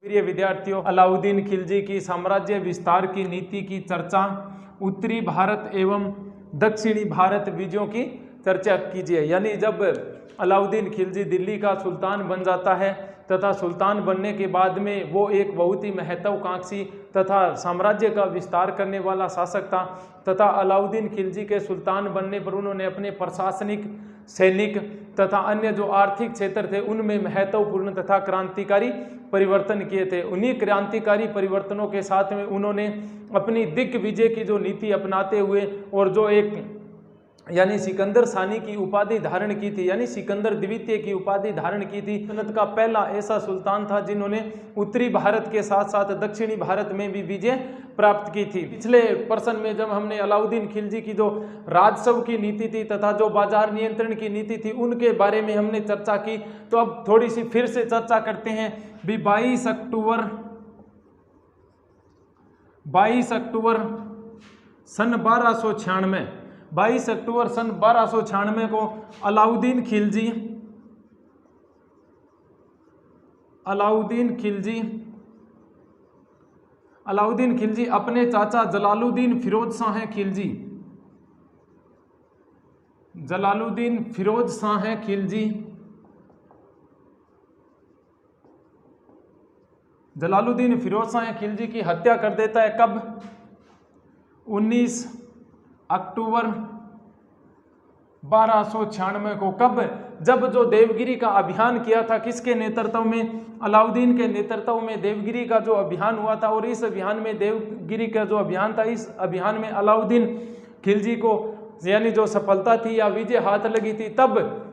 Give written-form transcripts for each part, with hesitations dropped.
प्रिय विद्यार्थियों, अलाउद्दीन खिलजी की साम्राज्य विस्तार की नीति की चर्चा, उत्तरी भारत एवं दक्षिणी भारत विजयों की चर्चा कीजिए। यानी जब अलाउद्दीन खिलजी दिल्ली का सुल्तान बन जाता है तथा सुल्तान बनने के बाद में वो एक बहुत ही महत्वाकांक्षी तथा साम्राज्य का विस्तार करने वाला शासक था तथा अलाउद्दीन खिलजी के सुल्तान बनने पर उन्होंने अपने प्रशासनिक, सैनिक तथा अन्य जो आर्थिक क्षेत्र थे उनमें महत्वपूर्ण तथा क्रांतिकारी परिवर्तन किए थे। उन्हीं क्रांतिकारी परिवर्तनों के साथ में उन्होंने अपनी दिग्विजय की जो नीति अपनाते हुए और जो एक यानी सिकंदर सानी की उपाधि धारण की थी, यानी सिकंदर द्वितीय की उपाधि धारण की थी। सल्तनत का पहला ऐसा सुल्तान था जिन्होंने उत्तरी भारत के साथ साथ दक्षिणी भारत में भी विजय प्राप्त की थी। पिछले प्रश्न में जब हमने अलाउद्दीन खिलजी की जो राजस्व की नीति थी तथा जो बाजार नियंत्रण की नीति थी उनके बारे में हमने चर्चा की, तो अब थोड़ी सी फिर से चर्चा करते हैं। भी 22 अक्टूबर सन 1296 22 अक्टूबर सन 1296 को अलाउद्दीन खिलजी अपने चाचा जलालुद्दीन फिरोज शाह खिलजी की हत्या कर देता है। कब? 19 अक्टूबर 1296 को। कब? जब जो देवगिरी का अभियान किया था, किसके नेतृत्व में? अलाउद्दीन के नेतृत्व में देवगिरी का जो अभियान हुआ था। और इस अभियान में, देवगिरी का जो अभियान था, इस अभियान में अलाउद्दीन खिलजी को यानी जो सफलता थी या विजय हाथ लगी थी, तब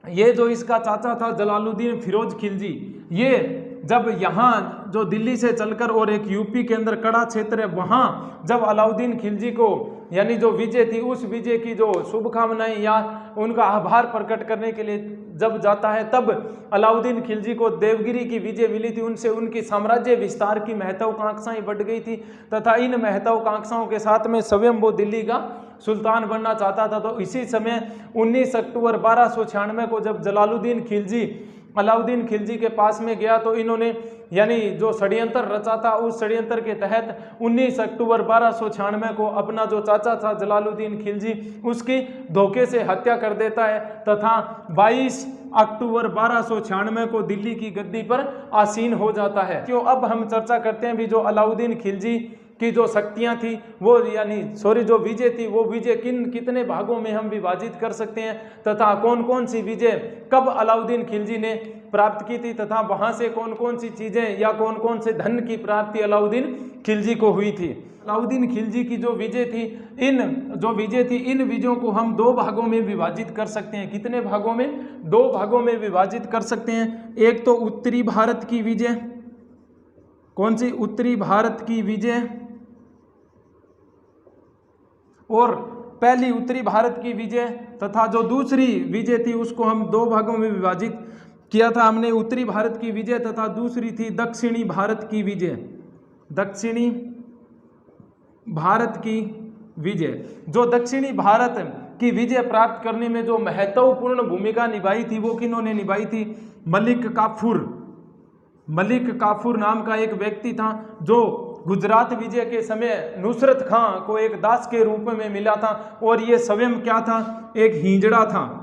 ये जो इसका चाचा था जलालुद्दीन फिरोज खिलजी, ये जब यहाँ जो दिल्ली से चलकर और एक यूपी के अंदर कड़ा क्षेत्र है, वहाँ जब अलाउद्दीन खिलजी को यानी जो विजय थी उस विजय की जो शुभकामनाएं या उनका आभार प्रकट करने के लिए जब जाता है, तब अलाउद्दीन खिलजी को देवगिरी की विजय मिली थी। उनसे उनकी साम्राज्य विस्तार की महत्वाकांक्षाएं बढ़ गई थी तथा इन महत्वाकांक्षाओं के साथ में स्वयं वो दिल्ली का सुल्तान बनना चाहता था। तो इसी समय 19 अक्टूबर 1296 को जब जलालुद्दीन खिलजी अलाउद्दीन खिलजी के पास में गया, तो इन्होंने यानी जो षड्यंत्र रचा था, उस षड्यंत्र के तहत 19 अक्टूबर 1296 को अपना जो चाचा था जलालुद्दीन खिलजी, उसकी धोखे से हत्या कर देता है तथा 22 अक्टूबर 1296 को दिल्ली की गद्दी पर आसीन हो जाता है। क्यों? अब हम चर्चा करते हैं भी जो अलाउद्दीन खिलजी की जो शक्तियां थी वो जो विजय थी वो विजय कितने भागों में हम विभाजित कर सकते हैं तथा कौन कौन सी विजय कब अलाउद्दीन खिलजी ने प्राप्त की थी तथा वहां से कौन कौन सी चीजें या कौन कौन से धन की प्राप्ति अलाउद्दीन खिलजी को हुई थी। अलाउद्दीन खिलजी की जो विजय थी, इन विजयों को हम 2 भागों में विभाजित कर सकते हैं। कितने भागों में? 2 भागों में विभाजित कर सकते हैं। एक तो उत्तरी भारत की विजय, कौन सी? उत्तरी भारत की विजय, और पहली उत्तरी भारत की विजय तथा जो दूसरी विजय थी उसको हम 2 भागों में विभाजित किया था हमने। उत्तरी भारत की विजय तथा दूसरी थी दक्षिणी भारत की विजय। दक्षिणी भारत की विजय, जो दक्षिणी भारत की विजय प्राप्त करने में जो महत्वपूर्ण भूमिका निभाई थी वो किन्होंने निभाई थी? मलिक काफूर नाम का एक व्यक्ति था जो गुजरात विजय के समय नुसरत खां को एक दास के रूप में मिला था। और ये स्वयं क्या था? एक हिजड़ा था।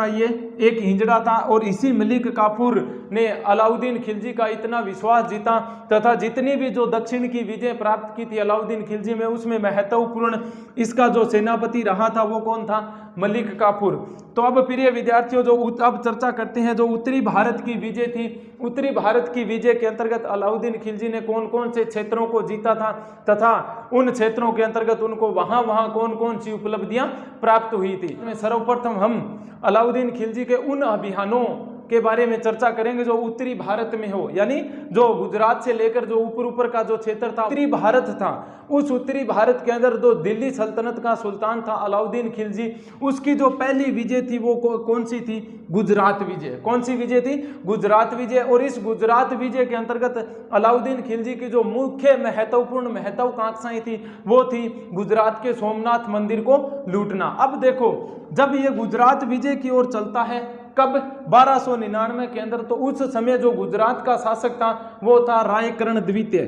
ये एक हिजड़ा था। और इसी मलिक काफूर ने अलाउद्दीन खिलजी का इतना विश्वास जीता तथा जितनी भी जो दक्षिण की विजय प्राप्त की थी अलाउद्दीन खिलजी में, उसमें महत्वपूर्ण इसका जो सेनापति रहा था वो कौन था? मलिक काफूर। तो अब प्रिय विद्यार्थियों, अब चर्चा करते हैं जो उत्तरी भारत की विजय थी। उत्तरी भारत की विजय के अंतर्गत अलाउद्दीन खिलजी ने कौन कौन से क्षेत्रों को जीता था तथा उन क्षेत्रों के अंतर्गत उनको वहां कौन कौन सी उपलब्धियां प्राप्त हुई थी। सर्वप्रथम हम अलाउद्दीन खिलजी के उन अभियानों के बारे में चर्चा करेंगे जो उत्तरी भारत में हो, यानी जो गुजरात से लेकर जो ऊपर का जो क्षेत्र था उत्तरी भारत था, उस उत्तरी भारत के अंदर जो दिल्ली सल्तनत का सुल्तान था अलाउद्दीन खिलजी, उसकी जो पहली विजय थी वो कौन सी थी? गुजरात विजय। कौन सी विजय थी? गुजरात विजय। और इस गुजरात विजय के अंतर्गत अलाउद्दीन खिलजी की जो मुख्य महत्वाकांक्षाएं थी वो थी गुजरात के सोमनाथ मंदिर को लूटना। अब देखो, जब ये गुजरात विजय की ओर चलता है, कब? 1299 के अंदर। तो उस समय जो गुजरात का शासक था वो था रायकर्ण द्वितीय।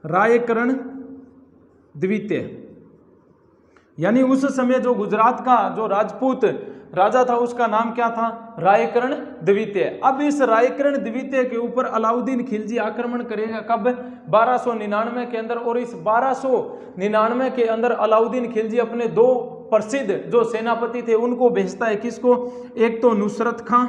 रायकर्ण द्वितीय, यानी उस समय जो गुजरात का जो राजपूत राजा था उसका नाम क्या था? रायकर्ण द्वितीय। अब इस रायकर्ण द्वितीय के ऊपर अलाउद्दीन खिलजी आक्रमण करेगा कब? 1299 के अंदर। और इस 1299 के अंदर अलाउद्दीन खिलजी अपने दो प्रसिद्ध जो सेनापति थे उनको भेजता है। किसको? एक तो नुसरत खां,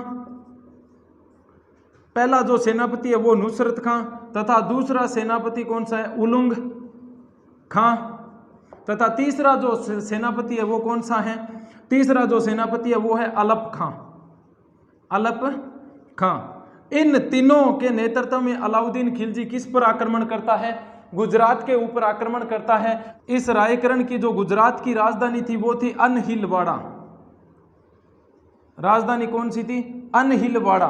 पहला जो सेनापति है वो नुसरत खां, तथा दूसरा सेनापति कौन सा है? उलुंग खां, तथा तीसरा जो सेनापति है वो कौन सा है? तीसरा जो सेनापति है वो है अलप खां। अलप खां। इन तीनों के नेतृत्व में अलाउद्दीन खिलजी किस पर आक्रमण करता है? गुजरात के ऊपर आक्रमण करता है। इस रायकर्ण की जो गुजरात की राजधानी थी वो थी अनहिलवाड़ा। राजधानी कौन सी थी? अनहिलवाड़ा।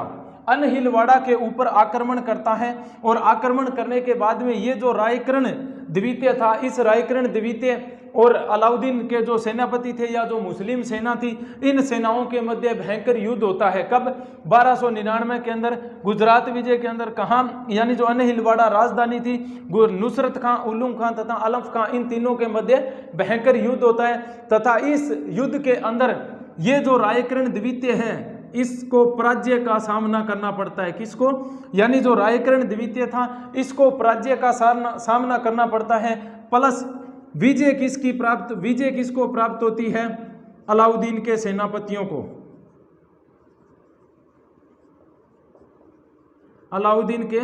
अनहिलवाड़ा के ऊपर आक्रमण करता है और आक्रमण करने के बाद में ये जो रायकर्ण द्वितीय था, इस रायकर्ण द्वितीय और अलाउद्दीन के जो सेनापति थे या जो मुस्लिम सेना थी, इन सेनाओं के मध्य भयंकर युद्ध होता है। कब? 1299 के अंदर गुजरात विजय के अंदर। कहाँ? यानी जो अनहिलवाड़ा राजधानी थी, नुसरत खां, उलुंग खां तथा अलफ खां, इन तीनों के मध्य भयंकर युद्ध होता है। तथा इस युद्ध के अंदर ये जो रायकर्ण द्वितीय है इसको पराजय का सामना करना पड़ता है। किसको? यानी जो रायकर्ण द्वितीय था इसको पराजय का सामना करना पड़ता है। प्लस विजय किसको प्राप्त होती है? अलाउद्दीन के सेनापतियों को। अलाउद्दीन के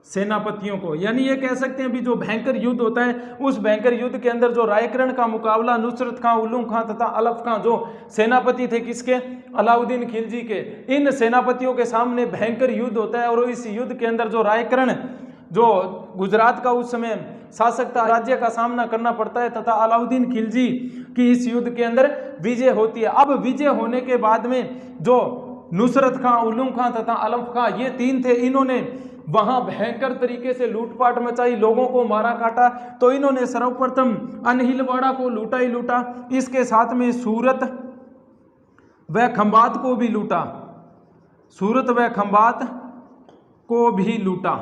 सेनापतियों को, यानी ये कह सकते हैं भी जो भयंकर युद्ध होता है उस भयंकर युद्ध के अंदर जो रायकर्ण का मुकाबला नुसरत खां, उलुंग खां तथा अलफ खां जो सेनापति थे किसके? अलाउद्दीन खिलजी के, इन सेनापतियों के सामने भयंकर युद्ध होता है। और इस युद्ध के अंदर जो रायकर्ण जो गुजरात का उस समय शासक था, राज्य का सामना करना पड़ता है तथा अलाउद्दीन खिलजी की इस युद्ध के अंदर विजय होती है। अब विजय होने के बाद में जो नुसरत खां, उलुंग खां तथा अलफ खां ये तीन थे, इन्होंने वहां भयंकर तरीके से लूटपाट मचाई, लोगों को मारा काटा। तो इन्होंने सर्वप्रथम अनहिलवाड़ा को लूटा ही लूटा, इसके साथ में सूरत व खंबात को भी लूटा। सूरत व खंबात को भी लूटा,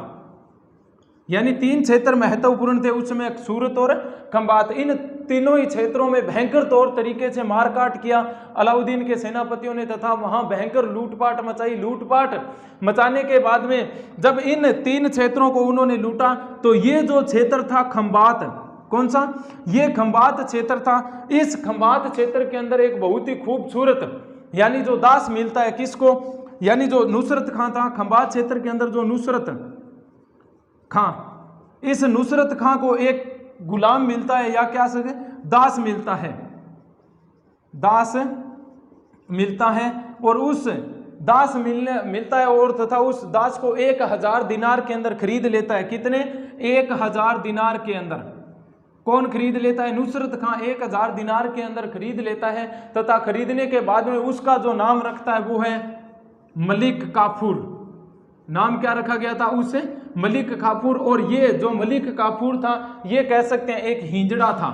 यानी तीन क्षेत्र महत्वपूर्ण थे उस समय, सूरत और खंबात। इन तीनों ही क्षेत्रों में भयंकर तौर तरीके से मारकाट किया अलाउद्दीन के सेनापतियों ने तथा वहां भयंकर लूटपाट मचाई। लूटपाट मचाने के बाद में जब इन तीन क्षेत्रों को उन्होंने लूटा तो ये जो क्षेत्र था खंबात, कौन सा? ये खंबात क्षेत्र था। इस खंबात क्षेत्र के अंदर एक बहुत ही खूबसूरत यानी जो दास मिलता है किसको? यानी जो नुसरत खां था, खंबात क्षेत्र के अंदर जो नुसरत खां, इस नुसरत खां को एक गुलाम मिलता है या क्या सके दास मिलता है। दास मिलता है और उस दास मिलता है और तथा उस दास को 1000 दिनार के अंदर खरीद लेता है। कितने? 1000 दिनार के अंदर। कौन खरीद लेता है? नुसरत खां 1000 दिनार के अंदर खरीद लेता है तथा खरीदने के बाद में उसका जो नाम रखता है वो है मलिक काफूर। नाम क्या रखा गया था उसे? मलिक काफूर। और ये जो मलिक काफूर था ये कह सकते हैं एक हिंजड़ा था।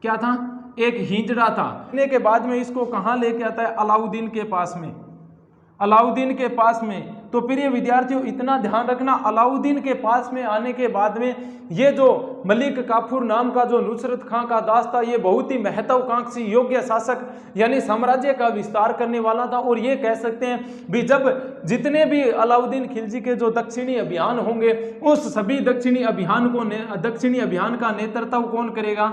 क्या था? एक हिंजड़ा था। लेने के बाद में इसको कहाँ लेके आता है? अलाउद्दीन के पास में। अलाउद्दीन के पास में। तो प्रिय विद्यार्थियों इतना ध्यान रखना, अलाउद्दीन के पास में आने के बाद में ये जो मलिक काफूर नाम का जो नुसरत खां का दास था ये बहुत ही महत्वाकांक्षी योग्य शासक यानी साम्राज्य का विस्तार करने वाला था। और ये कह सकते हैं भी जब जितने भी अलाउद्दीन खिलजी के जो दक्षिणी अभियान होंगे उस सभी दक्षिणी अभियान का नेतृत्व कौन करेगा?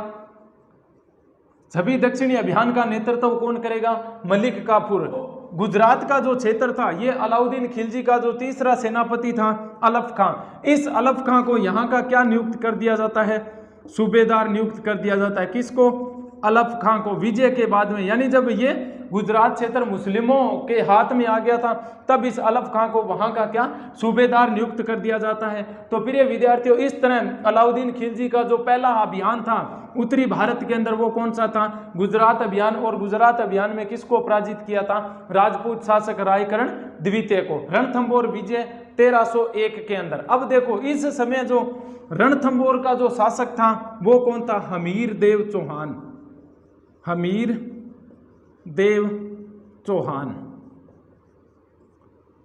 सभी दक्षिणी अभियान का नेतृत्व कौन करेगा? मलिक काफूर। गुजरात का जो क्षेत्र था ये अलाउद्दीन खिलजी का जो तीसरा सेनापति था अलफ खां, इस अलफ खां को यहाँ का क्या नियुक्त कर दिया जाता है? सूबेदार नियुक्त कर दिया जाता है। किसको? अलफ खां को। विजय के बाद में, यानी जब ये गुजरात क्षेत्र मुस्लिमों के हाथ में आ गया था तब इस अलफ खां को वहां का क्या सूबेदार नियुक्त कर दिया जाता है। तो प्रिय विद्यार्थियों इस तरह अलाउद्दीन खिलजी का जो पहला अभियान था उत्तरी भारत के अंदर वो कौन सा था? गुजरात अभियान। और गुजरात अभियान में किसको पराजित किया था? राजपूत शासक रायकर्ण द्वितीय को। रणथंभौर विजय 1301 के अंदर। अब देखो इस समय जो रणथंभौर का जो शासक था वो कौन था? हमीर देव चौहान। हमीर देव चौहान।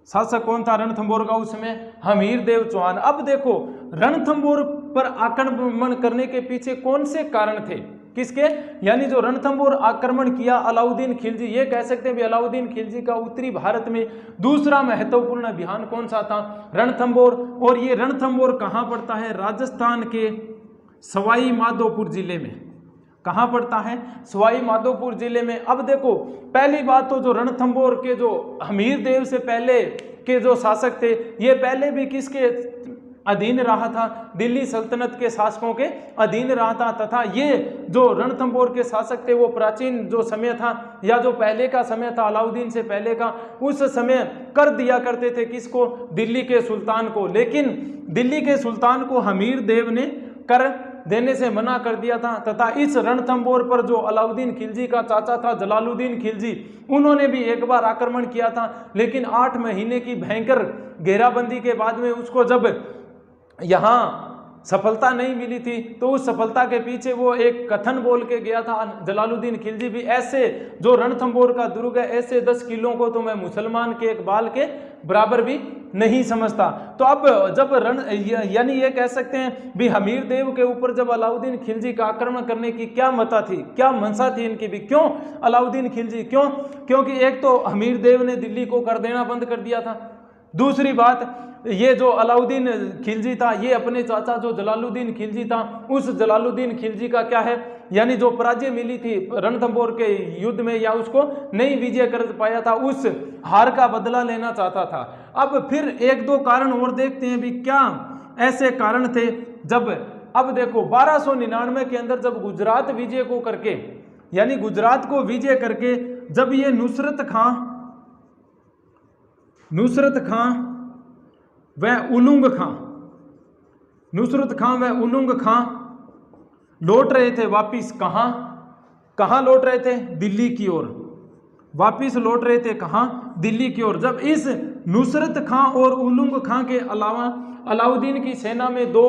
शासक कौन था रणथंभौर का उस समय? हमीर देव चौहान। अब देखो रणथंभौर पर आक्रमण करने के पीछे कौन से कारण थे, किसके? यानी जो रणथंभौर आक्रमण किया अलाउद्दीन खिलजी, ये कह सकते हैं भी अलाउद्दीन खिलजी का उत्तरी भारत में दूसरा महत्वपूर्ण अभियान कौन सा था? रणथंभौर। और ये रणथंभौर कहाँ पड़ता है? राजस्थान के सवाई माधोपुर जिले में। कहाँ पड़ता है? सवाई माधोपुर जिले में। अब देखो पहली बात तो जो रणथंभौर के जो हमीर देव से पहले के जो शासक थे, ये पहले भी किसके अधीन रहा था? दिल्ली सल्तनत के शासकों के अधीन रहा था। तथा ये जो रणथंभौर के शासक थे वो प्राचीन जो समय था या जो पहले का समय था अलाउद्दीन से पहले का, उस समय कर दिया करते थे किसको? दिल्ली के सुल्तान को। लेकिन दिल्ली के सुल्तान को हमीर देव ने कर देने से मना कर दिया था। तथा इस रणथंभौर पर जो अलाउद्दीन खिलजी का चाचा था जलालुद्दीन खिलजी, उन्होंने भी एक बार आक्रमण किया था। लेकिन 8 महीने की भयंकर घेराबंदी के बाद में उसको जब यहाँ सफलता नहीं मिली थी तो उस सफलता के पीछे वो एक कथन बोल के गया था जलालुद्दीन खिलजी भी, ऐसे जो रणथंभौर का दुर्ग है, ऐसे 10 किलों को तो मैं मुसलमान के एक बाल के बराबर भी नहीं समझता। तो अब जब यानी ये कह सकते हैं भी हमीर देव के ऊपर जब अलाउद्दीन खिलजी का आक्रमण करने की क्या मता थी, क्या मंशा थी इनकी भी? क्यों अलाउद्दीन खिलजी? क्यों? क्योंकि एक तो हमीर देव ने दिल्ली को कर देना बंद कर दिया था। दूसरी बात, ये जो अलाउद्दीन खिलजी था ये अपने चाचा जो जलालुद्दीन खिलजी था, उस जलालुद्दीन खिलजी का क्या है, यानी जो पराजय मिली थी रणथंभौर के युद्ध में या उसको नहीं विजय कर पाया था, उस हार का बदला लेना चाहता था। अब फिर 1-2 कारण और देखते हैं भी क्या ऐसे कारण थे। जब अब देखो 1299 के अंदर जब गुजरात विजय को करके, यानी गुजरात को विजय करके जब ये नुसरत खां वह उलुंग खां लौट रहे थे वापिस। कहाँ लौट रहे थे? दिल्ली की ओर वापिस लौट रहे थे। कहाँ? दिल्ली की ओर। जब इस नुसरत खां और उलुंग खां के अलावा अलाउद्दीन की सेना में 2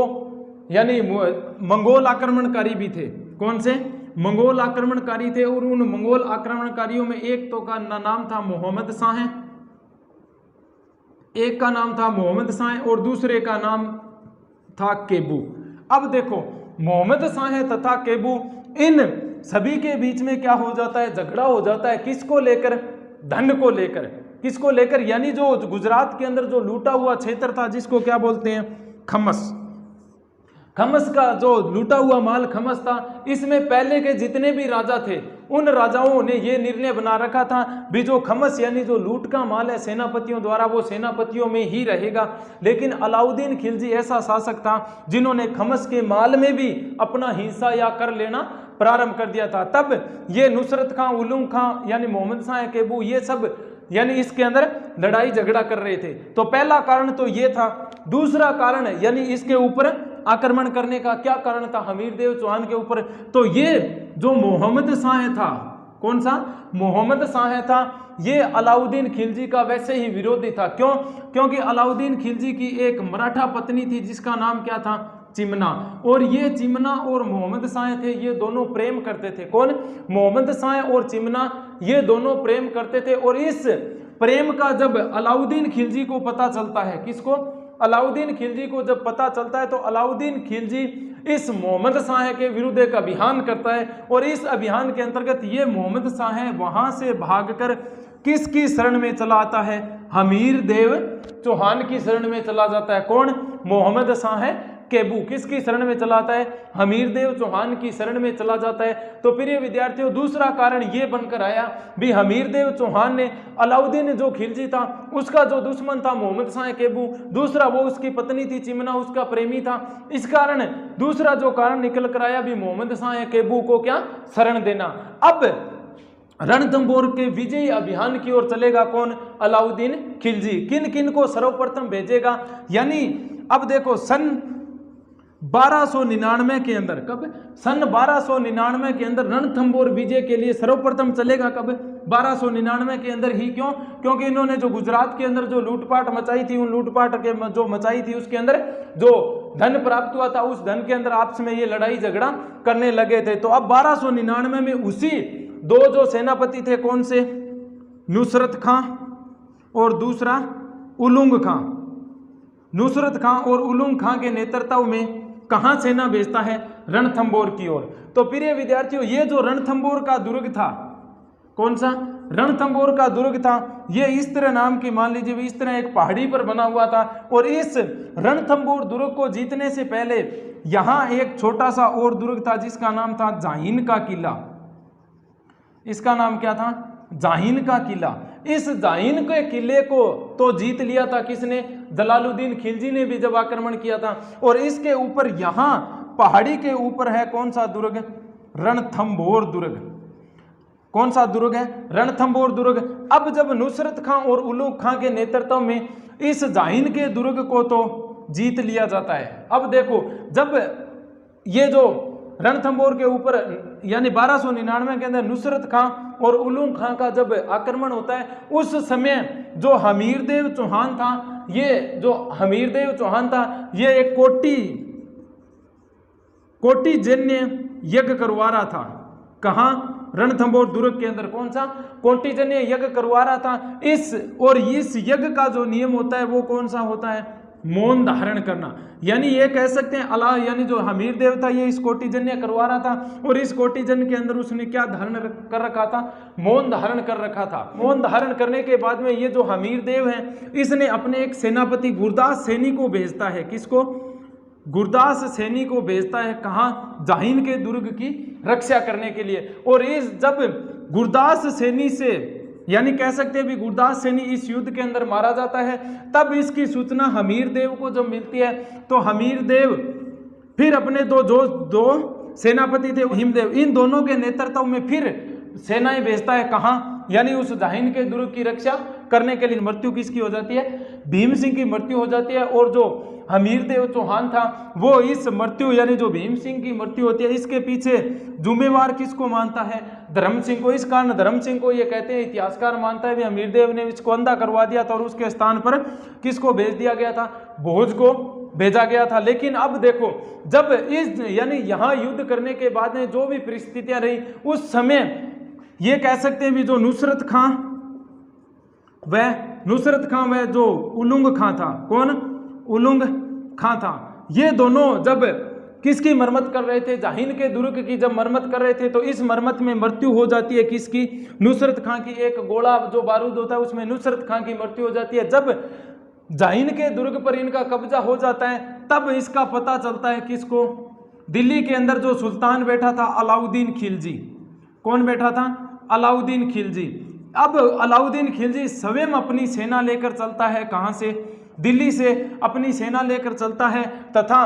यानी मंगोल आक्रमणकारी भी थे। कौन से? मंगोल आक्रमणकारी थे। और उन मंगोल आक्रमणकारियों में एक तो का नाम था मोहम्मद शाह, एक का नाम था मोहम्मद शाह और दूसरे का नाम था केबू। अब देखो मोहम्मद शाह तथा केबू, इन सभी के बीच में क्या हो जाता है? झगड़ा हो जाता है। किसको लेकर? धन को लेकर। किसको लेकर? यानी जो गुजरात के अंदर जो लूटा हुआ क्षेत्र था जिसको क्या बोलते हैं? खमस का जो लूटा हुआ माल खमस था, इसमें पहले के जितने भी राजा थे उन राजाओं ने ये निर्णय बना रखा था भी जो खमस यानी जो लूट का माल है सेनापतियों द्वारा वो सेनापतियों में ही रहेगा। लेकिन अलाउद्दीन खिलजी ऐसा शासक था जिन्होंने खमस के माल में भी अपना हिस्सा या कर लेना प्रारंभ कर दिया था। तब ये नुसरत खां, उलुंग खां यानी मोहम्मद शाह केबू, ये सब यानी इसके अंदर लड़ाई झगड़ा कर रहे थे। तो पहला कारण तो ये था। दूसरा कारण यानी इसके ऊपर आक्रमण करने का क्या कारण था हमीर देव चौहान के ऊपर? तो ये जो मोहम्मद शाह था, कौन सा? मोहम्मद शाह था, ये अलाउद्दीन खिलजी का वैसे ही विरोधी था। क्यों? क्योंकि अलाउद्दीन खिलजी की एक मराठा पत्नी थी जिसका नाम क्या था? चिमना। और ये चिमना और मोहम्मद शाह थे, ये दोनों प्रेम करते थे। कौन? मोहम्मद शाह और चिमना, ये दोनों प्रेम करते थे। और इस प्रेम का जब अलाउद्दीन खिलजी को पता चलता है, किसको? अलाउद्दीन खिलजी को जब पता चलता है तो अलाउद्दीन खिलजी इस मोहम्मद शाह के विरुद्ध एक अभियान करता है। और इस अभियान के अंतर्गत ये मोहम्मद शाह वहां से भागकर किसकी शरण में चला आता है? हमीर देव चौहान की शरण में चला जाता है। कौन? मोहम्मद शाह केबू किसकी शरण में चला आता है? हमीर देव चौहान की शरण में चला जाता है। तो प्रिय विद्यार्थियों, दूसरा कारण ये बनकर आया भी हमीर देव चौहान ने अलाउद्दीन जो खिलजी था उसका जो दुश्मन था मोहम्मद शाह केबू, दूसरा वो उसकी पत्नी थी चिमना, उसका प्रेमी था। इस कारण दूसरा जो कारण निकल कर आया भी मोहम्मद शाह केबू को क्या? शरण देना। अब रणथंभौर के विजयी अभियान की ओर चलेगा कौन? अलाउद्दीन खिलजी। किन किन को सर्वप्रथम भेजेगा? यानी अब देखो सन 1299 के अंदर, कब? सन 1299 के अंदर रणथंभौर विजय के लिए सर्वप्रथम चलेगा। कब? 1299 के अंदर ही। क्यों? क्योंकि इन्होंने जो गुजरात के अंदर जो लूटपाट मचाई थी, उन लूटपाट के जो मचाई थी उसके अंदर जो धन प्राप्त हुआ था उस धन के अंदर आपस में ये लड़ाई झगड़ा करने लगे थे। तो अब 1299 में उसी 2 जो सेनापति थे, कौन से? नुसरत खां और दूसरा उलुग खां, नुसरत खां और उलुग खां के नेतृत्व में कहां सेना भेजता है? रणथंबोर की ओर। तो प्रिय विद्यार्थियों, ये जो रणथंबोर का दुर्ग था, कौन सा? रणथंबोर का दुर्ग था। ये इस तरह नाम की, मान लीजिए इस तरह एक पहाड़ी पर बना हुआ था। और इस रणथंबोर दुर्ग को जीतने से पहले यहां एक छोटा सा और दुर्ग था जिसका नाम था जाहिन का किला। इसका नाम क्या था? जाहिन का किला। इस जाहिन के किले को तो जीत लिया था किसने? जलालुद्दीन खिलजी ने भी जब आक्रमण किया था। और इसके ऊपर यहां पहाड़ी के ऊपर है कौन सा दुर्ग? रणथंबोर दुर्ग। कौन सा दुर्ग है? रणथंबोर दुर्ग। अब जब नुसरत खां और उलुग खां के नेतृत्व में इस जाहिन के दुर्ग को तो जीत लिया जाता है। अब देखो, जब ये जो रणथंबोर के ऊपर यानी 1299 के अंदर नुसरत खां और उलुग खां का जब आक्रमण होता है, उस समय जो हमीरदेव चौहान था, ये जो हमीरदेव चौहान था, ये एक कोटि जन्य यज्ञ करवा रहा था। कहां? रणथंबोर दुर्ग के अंदर। कौन सा? कोटिजन्य यज्ञ करवा रहा था। इस यज्ञ का जो नियम होता है वो कौन सा होता है? मौन धारण करना। यानी ये कह सकते हैं अल्लाह, यानी जो हमीरदेव था ये इस कोटिजन्य करवा रहा था, और इस कोटिजन्य के अंदर उसने क्या धारण कर रखा था? मौन धारण कर रखा था। मौन धारण करने के बाद में ये जो हमीरदेव है, इसने अपने एक सेनापति गुरदास सैनी को भेजता है। किसको? गुरदास सैनी को भेजता है। कहां? जाहिन के दुर्ग की रक्षा करने के लिए। और इस जब गुरदास सैनी से, यानी कह सकते हैं भी गुरदास सैनी इस युद्ध के अंदर मारा जाता है, तब इसकी सूचना हमीरदेव को जब मिलती है, तो हमीरदेव फिर अपने दो सेनापति थे हिमदेव, इन दोनों के नेतृत्व में फिर सेनाएं भेजता है। कहां? यानी उस जाहिन के दुर्ग की रक्षा करने के लिए। मृत्यु किसकी हो जाती है? भीम सिंह की मृत्यु हो जाती है। और जो हमीरदेव चौहान था वो इस मृत्यु, यानी जो भीम सिंह की मृत्यु होती है, इसके पीछे जुम्मेवार किसको मानता है? धर्म सिंह को। इस कारण धर्म सिंह को ये कहते हैं, इतिहासकार मानता है भी हमीरदेव ने इसको अंधा करवा दिया था, और उसके स्थान पर किसको भेज दिया गया था? भोज को भेजा गया था। लेकिन अब देखो, जब इस यानी यहां युद्ध करने के बाद में जो भी परिस्थितियां रही, उस समय ये कह सकते हैं भी जो नुसरत खां वह जो उलुग खां था। कौन? उलुग खां था। ये दोनों जब किसकी मरम्मत कर रहे थे? जाहिन के दुर्ग की जब मरम्मत कर रहे थे, तो इस मरम्मत में मृत्यु हो जाती है किसकी? नुसरत खां की। एक गोला जो बारूद होता है उसमें नुसरत खां की मृत्यु हो जाती है। जब जाहिन के दुर्ग पर इनका कब्जा हो जाता है, तब इसका पता चलता है किसको? दिल्ली के अंदर जो सुल्तान बैठा था, अलाउद्दीन खिलजी। कौन बैठा था? अलाउद्दीन खिलजी। अब अलाउद्दीन खिलजी स्वयं अपनी सेना लेकर चलता है। कहां से? दिल्ली से अपनी सेना लेकर चलता है, तथा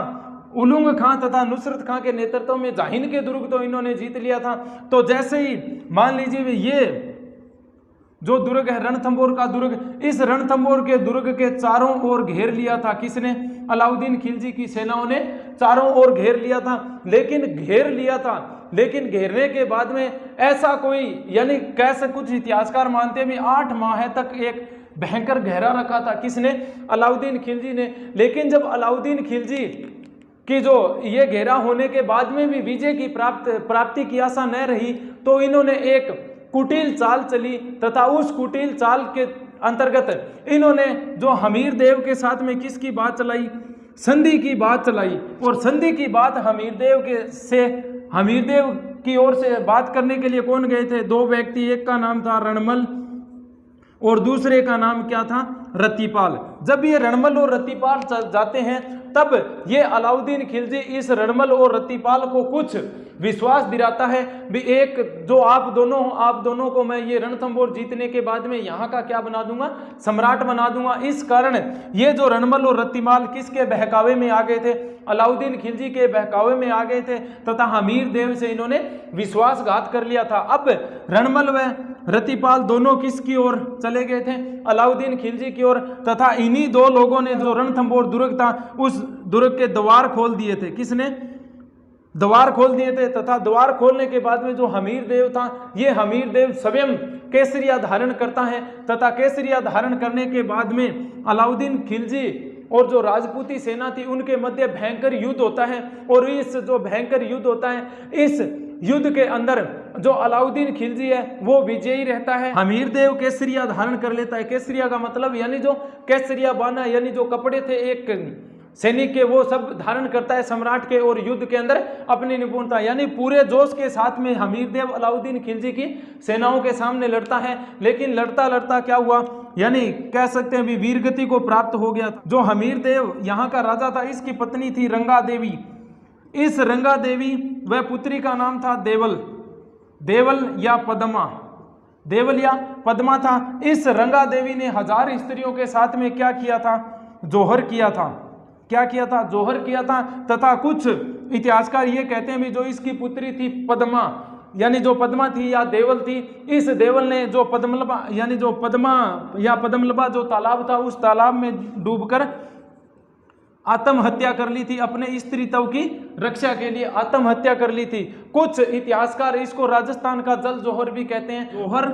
उलुग खां तथा नुसरत खां के नेतृत्व में जाहिन के दुर्ग तो इन्होंने जीत लिया था। तो जैसे ही मान लीजिए ये जो दुर्ग है रणथंबोर का दुर्ग, इस रणथंबोर के दुर्ग के चारों ओर घेर लिया था किसने? अलाउद्दीन खिलजी की सेनाओं ने चारों ओर घेर लिया था। लेकिन घेरने के बाद में ऐसा कोई, यानी कैसे कुछ इतिहासकार मानते हैं भी 8 माह तक एक भयंकर घेरा रखा था। किसने? अलाउद्दीन खिलजी ने। लेकिन जब अलाउद्दीन खिलजी की जो ये घेरा होने के बाद में भी विजय की प्राप्ति की आशा न रही, तो इन्होंने एक कुटिल चाल चली, तथा उस कुटिल चाल के अंतर्गत इन्होंने जो हमीरदेव के साथ में किसकी बात चलाई? संधि की बात चलाई। और संधि की बात हमीरदेव की ओर से बात करने के लिए कौन गए थे? 2 व्यक्ति। एक का नाम था रणमल और दूसरे का नाम क्या था? रतिपाल। जब ये रणमल और रतिपाल जाते हैं, तब ये अलाउद्दीन खिलजी इस रणमल और रतिपाल को कुछ विश्वास दिलाता है भी एक जो आप दोनों को मैं ये रणथंबोर जीतने के बाद में यहाँ का क्या बना दूंगा? सम्राट बना दूंगा। इस कारण ये जो रणमल और रतिपाल किसके बहकावे में आ गए थे? अलाउद्दीन खिलजी के बहकावे में आ गए थे, तथा हमीरदेव से इन्होंने विश्वासघात कर लिया था। अब रणमल व रतिपाल दोनों किसकी ओर चले गए थे? अलाउद्दीन खिलजी की ओर। तथा इन्हीं 2 लोगों ने जो रणथंबोर दुर्ग था, उस दुर्ग के द्वार खोल दिए थे। किसने? द्वार खोल दिए थे। तथा द्वार खोलने के बाद में जो हमीरदेव था, ये हमीरदेव स्वयं केसरिया धारण करता है, तथा केसरिया धारण करने के बाद में अलाउद्दीन खिलजी और जो राजपूती सेना थी उनके मध्य भयंकर युद्ध होता है। और इस जो भयंकर युद्ध होता है, इस युद्ध के अंदर जो अलाउद्दीन खिलजी है वो विजयी रहता है। हमीर देव केसरिया धारण कर लेता है। केसरिया का मतलब यानी जो केसरिया बाना यानी जो कपड़े थे एक सैनिक के वो सब धारण करता है सम्राट के, और युद्ध के अंदर अपनी निपुणता यानी पूरे जोश के साथ में हमीर देव अलाउद्दीन खिलजी की सेनाओं के सामने लड़ता है। लेकिन लड़ता लड़ता क्या हुआ, यानी कह सकते हैं भी वीरगति को प्राप्त हो गया। जो हमीर देव यहाँ का राजा था, इसकी पत्नी थी रंगा देवी। इस रंगा देवी वह पुत्री का नाम था देवल, देवल या पद्मा, देवल या पद्मा था। इस रंगा देवी ने 1000 स्त्रियों के साथ में क्या किया था, जोहर किया था। क्या किया था, जोहर किया था। तथा कुछ इतिहासकार ये कहते हैं भी जो इसकी पुत्री थी पद्मा, यानी जो पद्मा थी या देवल थी, इस देवल ने जो पद्मलबा यानी जो पद्मा या पद्मलबा जो तालाब था उस तालाब में डूबकर आत्महत्या कर ली थी। अपने स्त्रीत्व की रक्षा के लिए आत्महत्या कर ली थी। कुछ इतिहासकार इसको राजस्थान का जल जोहर भी कहते हैं। जोहर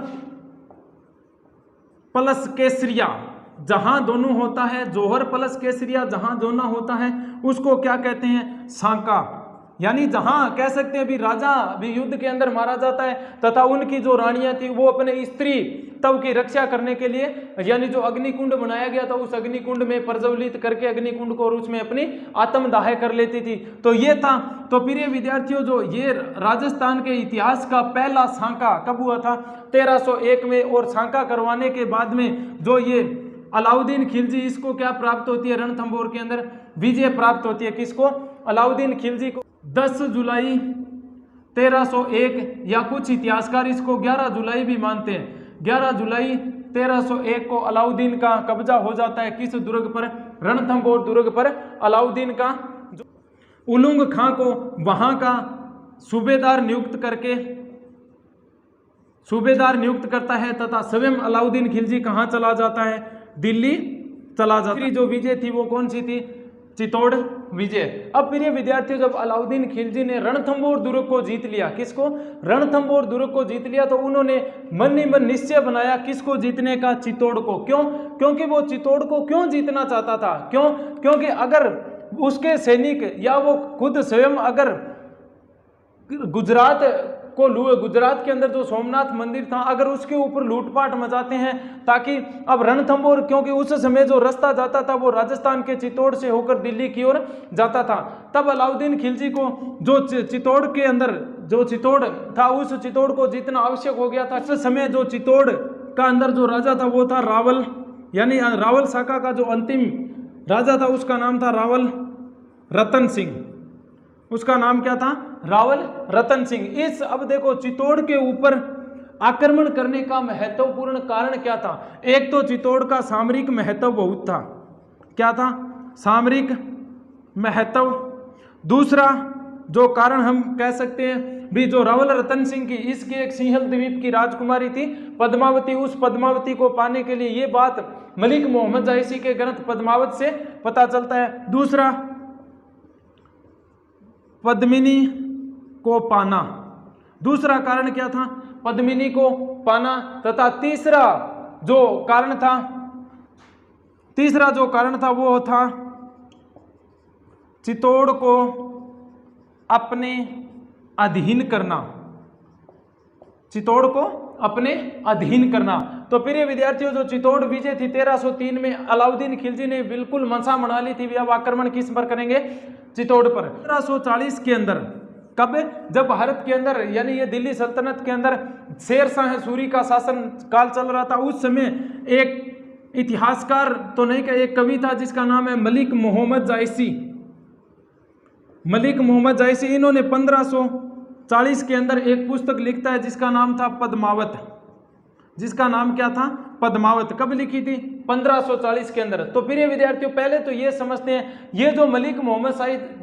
प्लस केसरिया जहां दोनों होता है, जोहर प्लस केसरिया जहां दोनों होता है उसको क्या कहते हैं, सांका। यानी जहां कह सकते हैं भी राजा भी युद्ध के अंदर मारा जाता है तथा उनकी जो रानियां थी वो अपने स्त्री तव की रक्षा करने के लिए यानी जो अग्निकुंड बनाया गया था उस अग्निकुंड में प्रज्वलित करके अग्निकुंड को और उसमें अपनी आत्मदाह कर लेती थी। तो ये था। तो प्रिय विद्यार्थियों, जो ये राजस्थान के इतिहास का पहला सांका कब हुआ था, 1301 में। और सांका करवाने के बाद में जो ये अलाउद्दीन खिलजी, इसको क्या प्राप्त होती है, रणथंभौर के अंदर विजय प्राप्त होती है। किसको, अलाउद्दीन खिलजी को। 10 जुलाई 1301 या कुछ इतिहासकार इसको 11 जुलाई भी मानते हैं। 11 जुलाई 1301 को अलाउद्दीन का कब्जा हो जाता है। किस दुर्ग पर, रणथंभौर दुर्ग पर अलाउद्दीन का उलुंग खां को वहां का सूबेदार नियुक्त करता है तथा स्वयं अलाउद्दीन खिलजी कहां चला जाता है, दिल्ली चला जाता है। जो विजय थी वो कौन सी थी, चित्तौड़ विजय। अब प्रिय विद्यार्थियों, जब अलाउद्दीन खिलजी ने रणथंभौर दुर्ग को जीत लिया, किसको, रणथंभौर दुर्ग को जीत लिया, तो उन्होंने मन ही मन निश्चय बनाया किसको जीतने का, चित्तौड़ को। क्यों, क्योंकि वो चित्तौड़ को क्यों जीतना चाहता था, क्यों, क्योंकि अगर उसके सैनिक या वो खुद स्वयं अगर गुजरात के अंदर जो सोमनाथ मंदिर था अगर उसके ऊपर लूटपाट मचाते हैं, ताकि अब रणथंभौर, क्योंकि उस समय जो रास्ता जाता था वो राजस्थान के चित्तौड़ से होकर दिल्ली की ओर जाता था, तब अलाउद्दीन खिलजी को जो चित्तौड़ के अंदर जो चित्तौड़ था उस चित्तौड़ को जीतना आवश्यक हो गया था। उस समय जो चित्तौड़ का अंदर जो राजा था वो था रावल, यानी रावल शाखा का जो अंतिम राजा था उसका नाम था रावल रतन सिंह। उसका नाम क्या था, रावल रतन सिंह। इस अब देखो चित्तौड़ के ऊपर आक्रमण करने का महत्वपूर्ण कारण क्या था, एक तो चित्तौड़ का सामरिक महत्व बहुत था। क्या था, सामरिक महत्व। दूसरा जो कारण हम कह सकते हैं भी जो रावल रतन सिंह की, इसकी एक सिंहल द्वीप की राजकुमारी थी पद्मावती। उस पद्मावती को पाने के लिए, ये बात मलिक मोहम्मद जायसी के ग्रंथ पद्मावत से पता चलता है। दूसरा, पद्मिनी को पाना। दूसरा कारण क्या था, पद्मिनी को पाना। तथा तीसरा जो कारण था वो था चित्तौड़ को अपने अधीन करना। चित्तौड़ को अपने अधीन करना। तो प्रिय विद्यार्थियों, जो चित्तौड़ विजय थी 1303 में, अलाउद्दीन खिलजी ने बिल्कुल मनसा बना ली थी, अब आक्रमण किस पर करेंगे, चित्तौड़ पर। 1340 के अंदर, कब, जब भारत के अंदर यानी ये दिल्ली सल्तनत के अंदर शेर शाह सूरी का शासन काल चल रहा था, उस समय एक इतिहासकार तो नहीं का एक कवि था जिसका नाम है मलिक मोहम्मद जायसी। मलिक मोहम्मद जायसी, इन्होंने 1540 के अंदर एक पुस्तक लिखता है जिसका नाम था पद्मावत। जिसका नाम क्या था, पद्मावत। कब लिखी थी, 1540 के अंदर। तो प्रिय विद्यार्थियों, पहले तो ये समझते हैं, ये जो मलिक मोहम्मद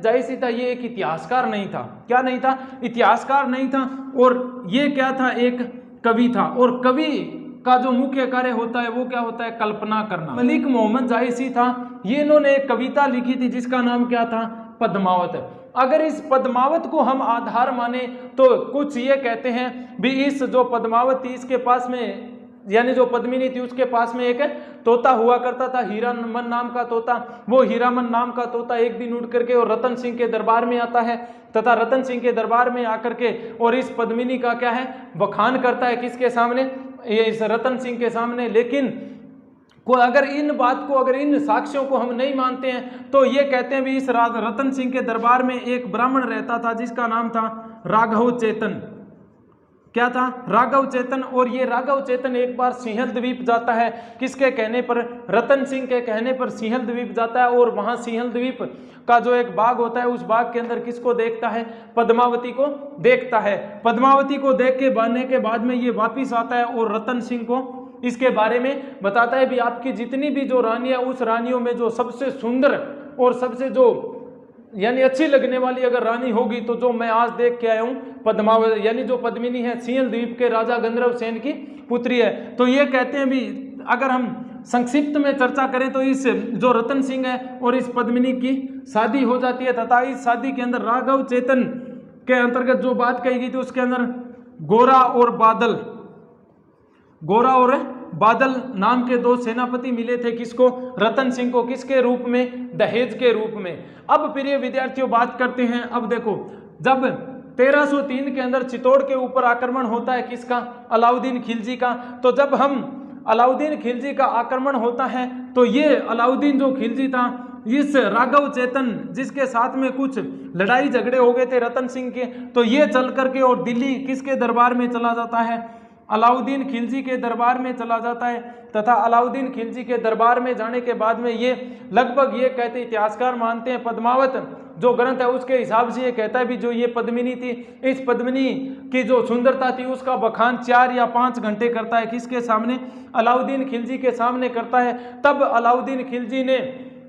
जायसी था ये एक इतिहासकार नहीं था। क्या नहीं था, इतिहासकार नहीं था, और ये क्या था, एक कवि था। और कवि का जो मुख्य कार्य होता है वो क्या होता है, कल्पना करना। मलिक मोहम्मद जायसी था, ये इन्होंने एक कविता लिखी थी जिसका नाम क्या था, पद्मावत। अगर इस पद्मावत को हम आधार माने तो कुछ ये कहते हैं भी इस जो पद्मावत थी इसके पास में यानी जो पद्मिनी थी उसके पास में एक तोता हुआ करता था, हीरामन नाम का तोता। वो हीरामन नाम का तोता एक दिन उठ करके और रतन सिंह के दरबार में आता है तथा रतन सिंह के दरबार में आकर के और इस पद्मिनी का क्या है बखान करता है, किसके सामने, ये इस रतन सिंह के सामने। लेकिन अगर इन साक्ष्यों को हम नहीं मानते हैं तो ये कहते हैं भी इस रतन सिंह के दरबार में एक ब्राह्मण रहता था जिसका नाम था राघव चेतन। क्या था? राघव चेतन। और ये राघव चेतन एक बार सिंहल द्वीप जाता है, किसके कहने पर? रतन सिंह के कहने पर सिंहल द्वीप जाता है और वहां सिंहल द्वीप का जो एक बाग होता है उस बाग के अंदर किसको देखता है? पद्मावती को देखता है। पद्मावती को देख के बनने के बाद में ये वापिस आता है और रतन सिंह को इसके बारे में बताता है भी आपकी जितनी भी जो रानियां, उस रानियों में जो सबसे सुंदर और सबसे जो यानी अच्छी लगने वाली अगर रानी होगी तो जो मैं आज देख के आया हूं पद्मावती, यानी जो पद्मिनी है सिंहल द्वीप के राजा गंधर्व सेन की पुत्री है। तो ये कहते हैं भी अगर हम संक्षिप्त में चर्चा करें तो इस जो रतन सिंह है और इस पद्मिनी की शादी हो जाती है तथा इस शादी के अंदर राघव चेतन के अंतर्गत जो बात कही गई थी उसके अंदर गोरा और बादल नाम के दो सेनापति मिले थे, किसको? रतन सिंह को। किसके रूप में? दहेज के रूप में। अब प्रिय विद्यार्थियों बात करते हैं, अब देखो जब 1303 के अंदर चित्तौड़ के ऊपर आक्रमण होता है, किसका? अलाउद्दीन खिलजी का। तो जब हम अलाउद्दीन खिलजी का आक्रमण होता है तो ये अलाउद्दीन जो खिलजी था इस राघव चेतन जिसके साथ में कुछ लड़ाई झगड़े हो गए थे रतन सिंह के, तो ये चल करके और दिल्ली किसके दरबार में चला जाता है? अलाउद्दीन खिलजी के दरबार में चला जाता है तथा अलाउद्दीन खिलजी के दरबार में जाने के बाद में ये लगभग ये कहते इतिहासकार मानते हैं, पद्मावत जो ग्रंथ है उसके हिसाब से ये कहता है भी जो ये पद्मिनी थी, इस पद्मिनी की जो सुंदरता थी उसका बखान 4 या 5 घंटे करता है, किसके सामने? अलाउद्दीन खिलजी के सामने करता है। तब अलाउद्दीन खिलजी ने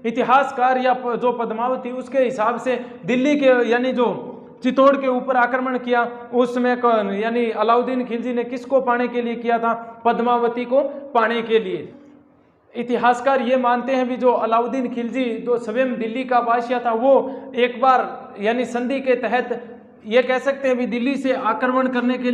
इतिहासकार या जो पद्मावती उसके हिसाब से दिल्ली के यानी जो चित्तौड़ के ऊपर आक्रमण किया उसमें यानी अलाउद्दीन खिलजी ने किसको पाने के लिए किया था? पद्मावती को पाने के लिए। इतिहासकार ये मानते हैं भी जो अलाउद्दीन खिलजी जो स्वयं दिल्ली का बादशाह था वो एक बार यानी संधि के तहत ये कह सकते हैं भी दिल्ली से आक्रमण करने के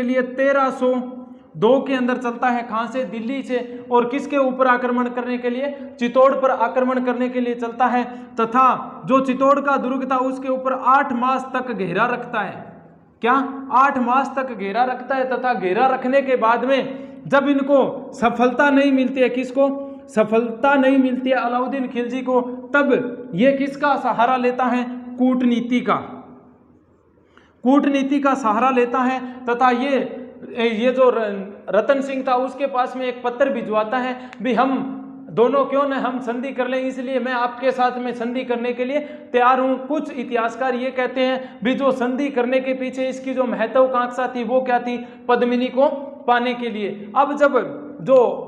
लिए 1302 के अंदर चलता है। कहां से? दिल्ली से। और किसके ऊपर आक्रमण करने के लिए? चित्तौड़ पर आक्रमण करने के लिए चलता है तथा जो चित्तौड़ का दुर्ग था उसके ऊपर 8 मास तक घेरा रखता है। क्या? 8 मास तक घेरा रखता है तथा घेरा रखने के बाद में जब इनको सफलता नहीं मिलती है, किसको? सफलता नहीं मिलती है अलाउद्दीन खिलजी को, तब ये किसका सहारा लेता है? कूटनीति का सहारा लेता है तथा ये जो रतन सिंह था उसके पास में एक पत्र भिजवाता है भी हम दोनों क्यों न हम संधि कर लें, इसलिए मैं आपके साथ में संधि करने के लिए तैयार हूं। कुछ इतिहासकार ये कहते हैं भी जो संधि करने के पीछे इसकी जो महत्वाकांक्षा थी वो क्या थी? पद्मिनी को पाने के लिए। अब जब जो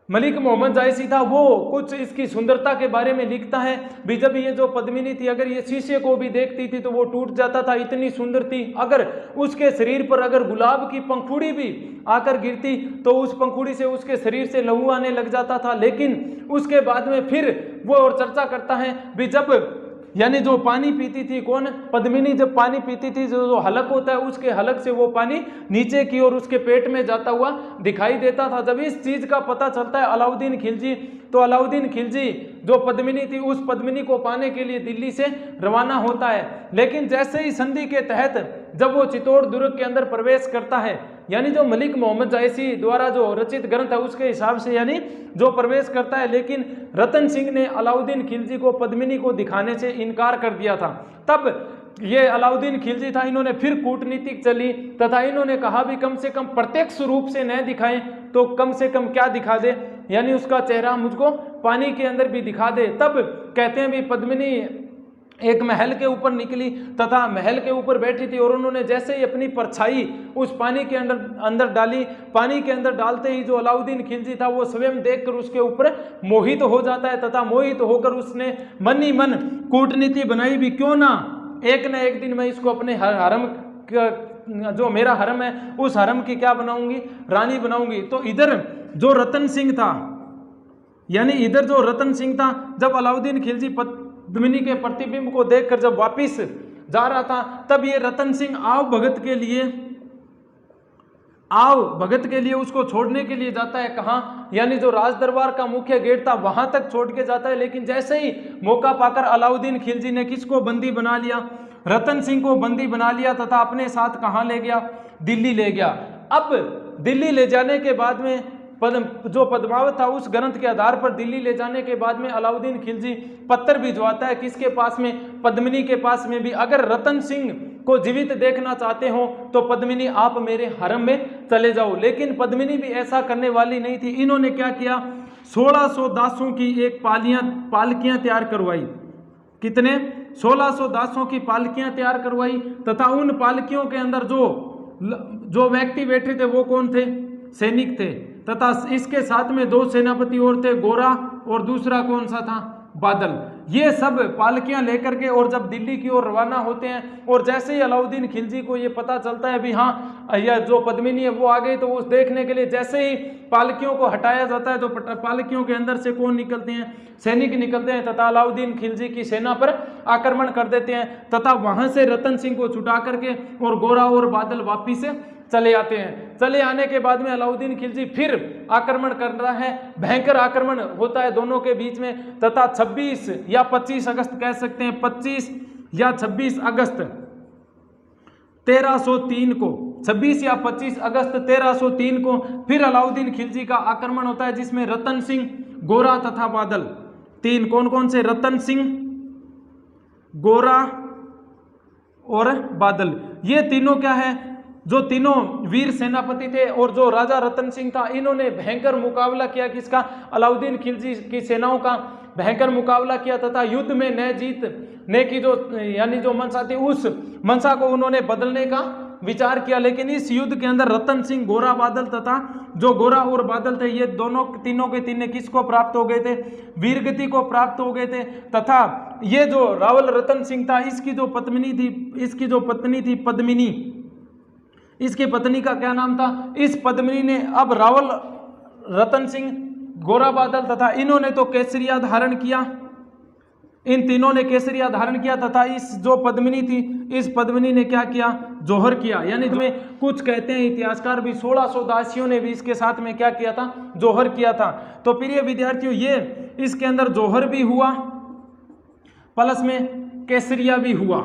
मलिक मोहम्मद जायसी था वो कुछ इसकी सुंदरता के बारे में लिखता है भी जब ये जो पद्मिनी थी अगर ये शीशे को भी देखती थी तो वो टूट जाता था, इतनी सुंदर थी। अगर उसके शरीर पर अगर गुलाब की पंखुड़ी भी आकर गिरती तो उस पंखुड़ी से उसके शरीर से लहू आने लग जाता था। लेकिन उसके बाद में फिर वो और चर्चा करता है भी जब यानी जो पानी पीती थी, कौन? पद्मिनी जब पानी पीती थी जो हलक होता है उसके हलक से वो पानी नीचे की ओर उसके पेट में जाता हुआ दिखाई देता था। जब इस चीज का पता चलता है अलाउद्दीन खिलजी, तो अलाउद्दीन खिलजी जो पद्मिनी थी उस पद्मिनी को पाने के लिए दिल्ली से रवाना होता है। लेकिन जैसे ही संधि के तहत जब वो चित्तौड़ दुर्ग के अंदर प्रवेश करता है, यानी जो मलिक मोहम्मद जायसी द्वारा जो रचित ग्रंथ है उसके हिसाब से यानी जो प्रवेश करता है, लेकिन रतन सिंह ने अलाउद्दीन खिलजी को पद्मिनी को दिखाने से इनकार कर दिया था। तब ये अलाउद्दीन खिलजी था, इन्होंने फिर कूटनीतिक चली तथा इन्होंने कहा भी कम से कम प्रत्यक्ष रूप से न दिखाएं तो कम से कम क्या दिखा दे, यानी उसका चेहरा मुझको पानी के अंदर भी दिखा दे। तब कहते हैं भी पद्मिनी एक महल के ऊपर निकली तथा महल के ऊपर बैठी थी और उन्होंने जैसे ही अपनी परछाई उस पानी के अंदर डाली, पानी के अंदर डालते ही जो अलाउद्दीन खिलजी था वो स्वयं देखकर उसके ऊपर मोहित हो जाता है तथा मोहित होकर उसने मन ही मन कूटनीति बनाई भी क्यों ना एक दिन मैं इसको अपने हरम जो मेरा हरम है उस हरम की क्या बनाऊंगी? रानी बनाऊंगी। तो इधर जो रतन सिंह था, यानी इधर जो रतन सिंह था जब अलाउद्दीन खिलजी पद्मिनी के प्रतिबिंब को देखकर जब वापिस जा रहा था तब ये रतन सिंह आव भगत के लिए आओ भगत के लिए उसको छोड़ने के लिए जाता है, कहाँ, यानी जो राज दरबार का मुख्य गेट था वहां तक छोड़ के जाता है। लेकिन जैसे ही मौका पाकर अलाउद्दीन खिलजी ने किसको बंदी बना लिया, रतन सिंह को बंदी बना लिया तथा अपने साथ कहाँ ले गया, दिल्ली ले गया। अब दिल्ली ले जाने के बाद में जो पद्मावत था उस ग्रंथ के आधार पर दिल्ली ले जाने के बाद में अलाउद्दीन खिलजी पत्र भिजवाता है किसके पास में, पद्मिनी के पास में भी, अगर रतन सिंह को जीवित देखना चाहते हो तो पद्मिनी आप मेरे हरम में चले जाओ। लेकिन पद्मिनी भी ऐसा करने वाली नहीं थी। इन्होंने क्या किया, 1600 दासों की एक पालकियां तैयार करवाई। कितने, 1600 दासों की पालकियां तैयार करवाई तथा उन पालकियों के अंदर जो व्यक्ति बैठे थे वो कौन थे, सैनिक थे, तथा इसके साथ में 2 सेनापति और थे, गोरा और दूसरा कौन सा था, बादल। ये सब पालकियां लेकर के और जब दिल्ली की ओर रवाना होते हैं और जैसे ही अलाउद्दीन खिलजी को ये पता चलता है भी हाँ यह जो पद्मिनी है वो आ गई, तो उस देखने के लिए जैसे ही पालकियों को हटाया जाता है तो पालकियों के अंदर से कौन निकलते हैं, सैनिक निकलते हैं तथा अलाउद्दीन खिलजी की सेना पर आक्रमण कर देते हैं तथा वहां से रतन सिंह को छुटा करके और गोरा और बादल वापिस से चले आते हैं। चले आने के बाद में अलाउद्दीन खिलजी फिर आक्रमण कर रहा है, भयंकर आक्रमण होता है दोनों के बीच में तथा 26 या 25 अगस्त कह सकते हैं, 25 या 26 अगस्त 1303 को, 26 या 25 अगस्त 1303 को फिर अलाउद्दीन खिलजी का आक्रमण होता है जिसमें रतन सिंह, गोरा तथा बादल, 3 कौन कौन से, रतन सिंह, गोरा और बादल, ये तीनों क्या है, जो तीनों वीर सेनापति थे और जो राजा रतन सिंह था, इन्होंने भयंकर मुकाबला किया किसका, अलाउद्दीन खिलजी की सेनाओं का भयंकर मुकाबला किया तथा युद्ध में न जीतने की जो यानी जो मंशा थी उस मंशा को उन्होंने बदलने का विचार किया। लेकिन इस युद्ध के अंदर रतन सिंह, गोरा बादल तथा जो गोरा और बादल थे ये दोनों तीनों के तीनों किसको प्राप्त हो गए थे, वीरगति को प्राप्त हो गए थे तथा ये जो रावल रतन सिंह था इसकी जो पत्नी थी पद्मिनी, इसकी पत्नी का क्या नाम था, इस पद्मिनी ने अब रावल रतन सिंह, गोरा बादल तथा इन्होंने तो केसरिया धारण किया, इन तीनों ने केसरिया धारण किया तथा इस जो पद्मिनी थी इस पद्मिनी ने क्या किया, जौहर किया। यानी तुम्हें कुछ कहते हैं इतिहासकार भी 1600 दासियों ने भी इसके साथ में क्या किया था, जौहर किया था। तो प्रिय विद्यार्थियों ये इसके अंदर जौहर भी हुआ प्लस में केसरिया भी हुआ,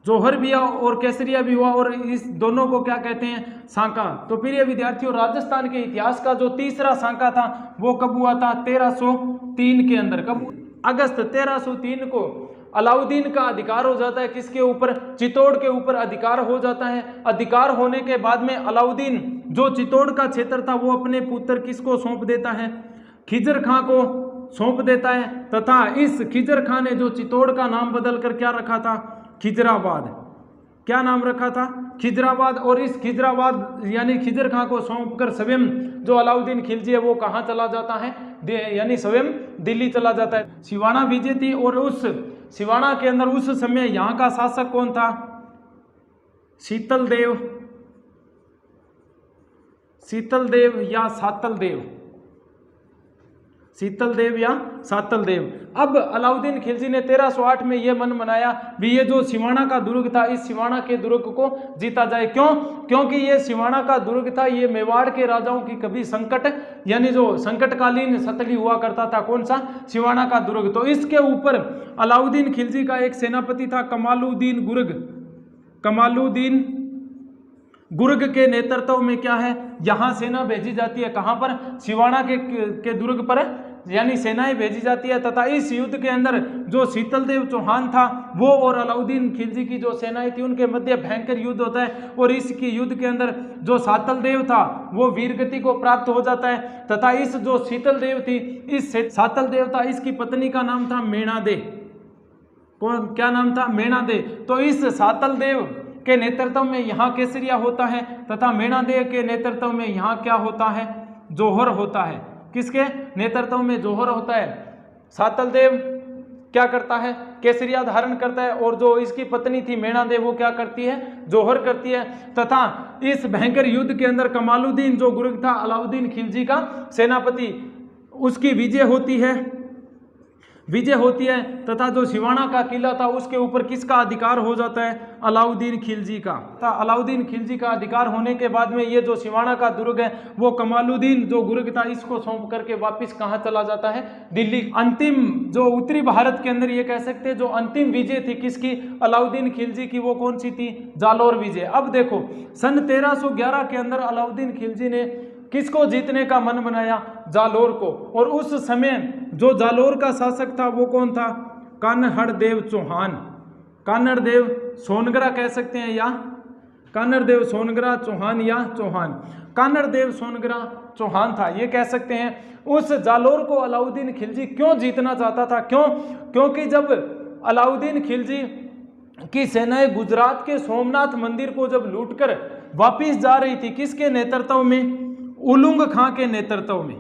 जौहर भी और केसरिया भी हुआ और इस दोनों को क्या कहते हैं, सांका। तो प्रिय विद्यार्थियों राजस्थान के इतिहास का जो तीसरा सांका था वो कब हुआ था, 1303 के अंदर। कब, अगस्त 1303 को अलाउद्दीन का अधिकार हो जाता है किसके ऊपर, चित्तौड़ के ऊपर अधिकार हो जाता है। अधिकार होने के बाद में अलाउद्दीन जो चित्तौड़ का क्षेत्र था वो अपने पुत्र किसको सौंप देता है, खिजर खां को सौंप देता है तथा इस खिजर खां ने जो चित्तौड़ का नाम बदल कर क्या रखा था, खिजराबाद। क्या नाम रखा था, खिजराबाद। और इस खिजराबाद यानी खिजर खां को सौंपकर स्वयं जो अलाउद्दीन खिलजी है वो कहाँ चला जाता है, यानी स्वयं दिल्ली चला जाता है। सिवाना विजय थी और उस सिवाना के अंदर उस समय यहाँ का शासक कौन था, शीतल देव या सातल देव, शीतल देव या सातल देव। अब अलाउद्दीन खिलजी ने 1308 में यह मन बनाया भी ये जो सिवाना का दुर्ग था इस सिवाना के दुर्ग को जीता जाए। क्यों, क्योंकि ये सिवाना का दुर्ग था, ये मेवाड़ के राजाओं की कभी संकट यानी जो संकटकालीन सतली हुआ करता था, कौन सा, सिवाना का दुर्ग। तो इसके ऊपर अलाउद्दीन खिलजी का एक सेनापति था कमालुद्दीन गुर्ग। कमालुद्दीन गुर्ग के नेतृत्व में क्या है, यहाँ सेना भेजी जाती है, कहाँ पर, सिवाना के दुर्ग पर यानी सेनाएं भेजी जाती है तथा इस युद्ध के अंदर जो शीतल देव चौहान था वो और अलाउद्दीन खिलजी की जो सेनाएं थी उनके मध्य भयंकर युद्ध होता है और इसकी युद्ध के अंदर जो सातल देव था वो वीरगति को प्राप्त हो जाता है तथा इस जो शीतल देव थी, इस सातल देव था, इसकी पत्नी का नाम था मेणादे। कौन, क्या नाम था, मेणादे। तो इस सातल देव के नेतृत्व में यहाँ केसरिया होता है तथा मेणादे के नेतृत्व में यहाँ क्या होता है, जौहर होता है। किसके नेतृत्व में जौहर होता है, सातल देव क्या करता है, केसरिया धारण करता है और जो इसकी पत्नी थी मेणादे वो क्या करती है, जौहर करती है तथा इस भयंकर युद्ध के अंदर कमालुद्दीन जो गुर्ग था अलाउद्दीन खिलजी का सेनापति, उसकी विजय होती है। विजय होती है तथा जो सिवाना का किला था उसके ऊपर किसका अधिकार हो जाता है? अलाउद्दीन खिलजी का। अलाउद्दीन खिलजी का अधिकार होने के बाद में ये जो सिवाना का दुर्ग है वो कमालुद्दीन जो दुर्ग था इसको सौंप करके वापस कहाँ चला जाता है? दिल्ली। अंतिम जो उत्तरी भारत के अंदर ये कह सकते हैं जो अंतिम विजय थी किसकी? अलाउद्दीन खिलजी की। वो कौन सी थी? जालोर विजय। अब देखो सन 1311 के अंदर अलाउद्दीन खिलजी ने किसको जीतने का मन बनाया? जालोर को। और उस समय जो जालोर का शासक था वो कौन था? कान्हड़देव चौहान। कान्हड़देव सोनगरा कह सकते हैं या कान्हड़देव सोनगरा चौहान या चौहान। कान्हड़देव सोनगरा चौहान था, ये कह सकते हैं। उस जालोर को अलाउद्दीन खिलजी क्यों जीतना चाहता था? क्यों? क्योंकि जब अलाउद्दीन खिलजी की सेनाएं गुजरात के सोमनाथ मंदिर को जब लूटकर वापिस जा रही थी, किसके नेतृत्व में? उलुंग खां के नेतृत्व में।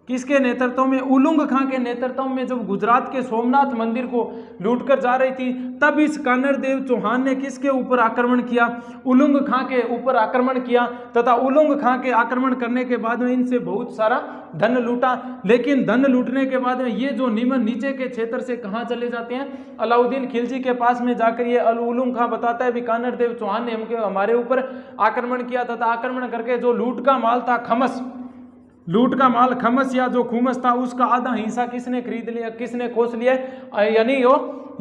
किसके नेतृत्व में? उलुंग खां के नेतृत्व में जब गुजरात के सोमनाथ मंदिर को लूटकर जा रही थी तब इस कान्हड़देव चौहान ने किसके ऊपर आक्रमण किया? उलुंग खां के ऊपर आक्रमण किया तथा उलुंग खां के आक्रमण करने के बाद में इनसे बहुत सारा धन लूटा। लेकिन धन लूटने के बाद में ये जो निमन नीचे के क्षेत्र से कहाँ चले जाते हैं? अलाउद्दीन खिलजी के पास में जाकर ये उलुंग खां बताता है भी कान्हड़देव चौहान ने हमारे ऊपर आक्रमण किया तथा आक्रमण करके जो लूट का माल था खमस, लूट का माल खमस या जो खुमस था उसका आधा हिस्सा किसने खरीद लिया? किसने खोस लिया? यानी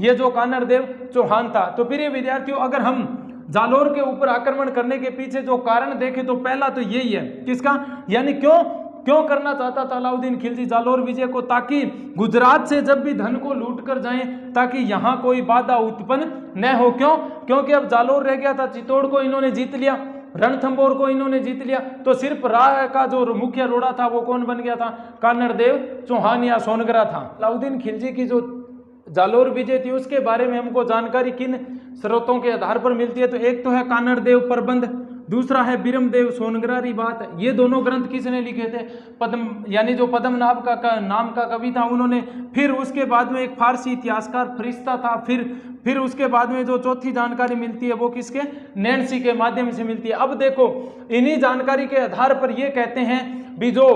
ये जो कान्हड़देव चौहान था। तो प्रिय विद्यार्थियों, अगर हम जालोर के ऊपर आक्रमण करने के पीछे जो कारण देखें तो पहला तो यही है। किसका? यानी क्यों करना चाहता था अलाउद्दीन खिलजी जालोर विजय को? ताकि गुजरात से जब भी धन को लूट कर जाएं ताकि यहाँ कोई बाधा उत्पन्न न हो। क्यों? क्योंकि अब जालोर रह गया था, चित्तौड़ को इन्होंने जीत लिया, रणथंभौर को इन्होंने जीत लिया, तो सिर्फ राह का जो मुख्य रोड़ा था वो कौन बन गया था? कान्हड़देव चौहान या सोनगरा था। अलाउद्दीन खिलजी की जो जालोर विजय थी उसके बारे में हमको जानकारी किन स्रोतों के आधार पर मिलती है? तो एक तो है कान्हड़देव प्रबंध, दूसरा है बिरमदेव सोनगरारी बात। ये दोनों ग्रंथ किसने लिखे थे? पद्म, यानी जो पद्मनाभ का नाम का कवि था उन्होंने। फिर उसके बाद में एक फारसी इतिहासकार फरिश्ता था। फिर उसके बाद में जो चौथी जानकारी मिलती है वो किसके? नैन्सी के माध्यम से मिलती है। अब देखो इन्हीं जानकारी के आधार पर ये कहते हैं भी जो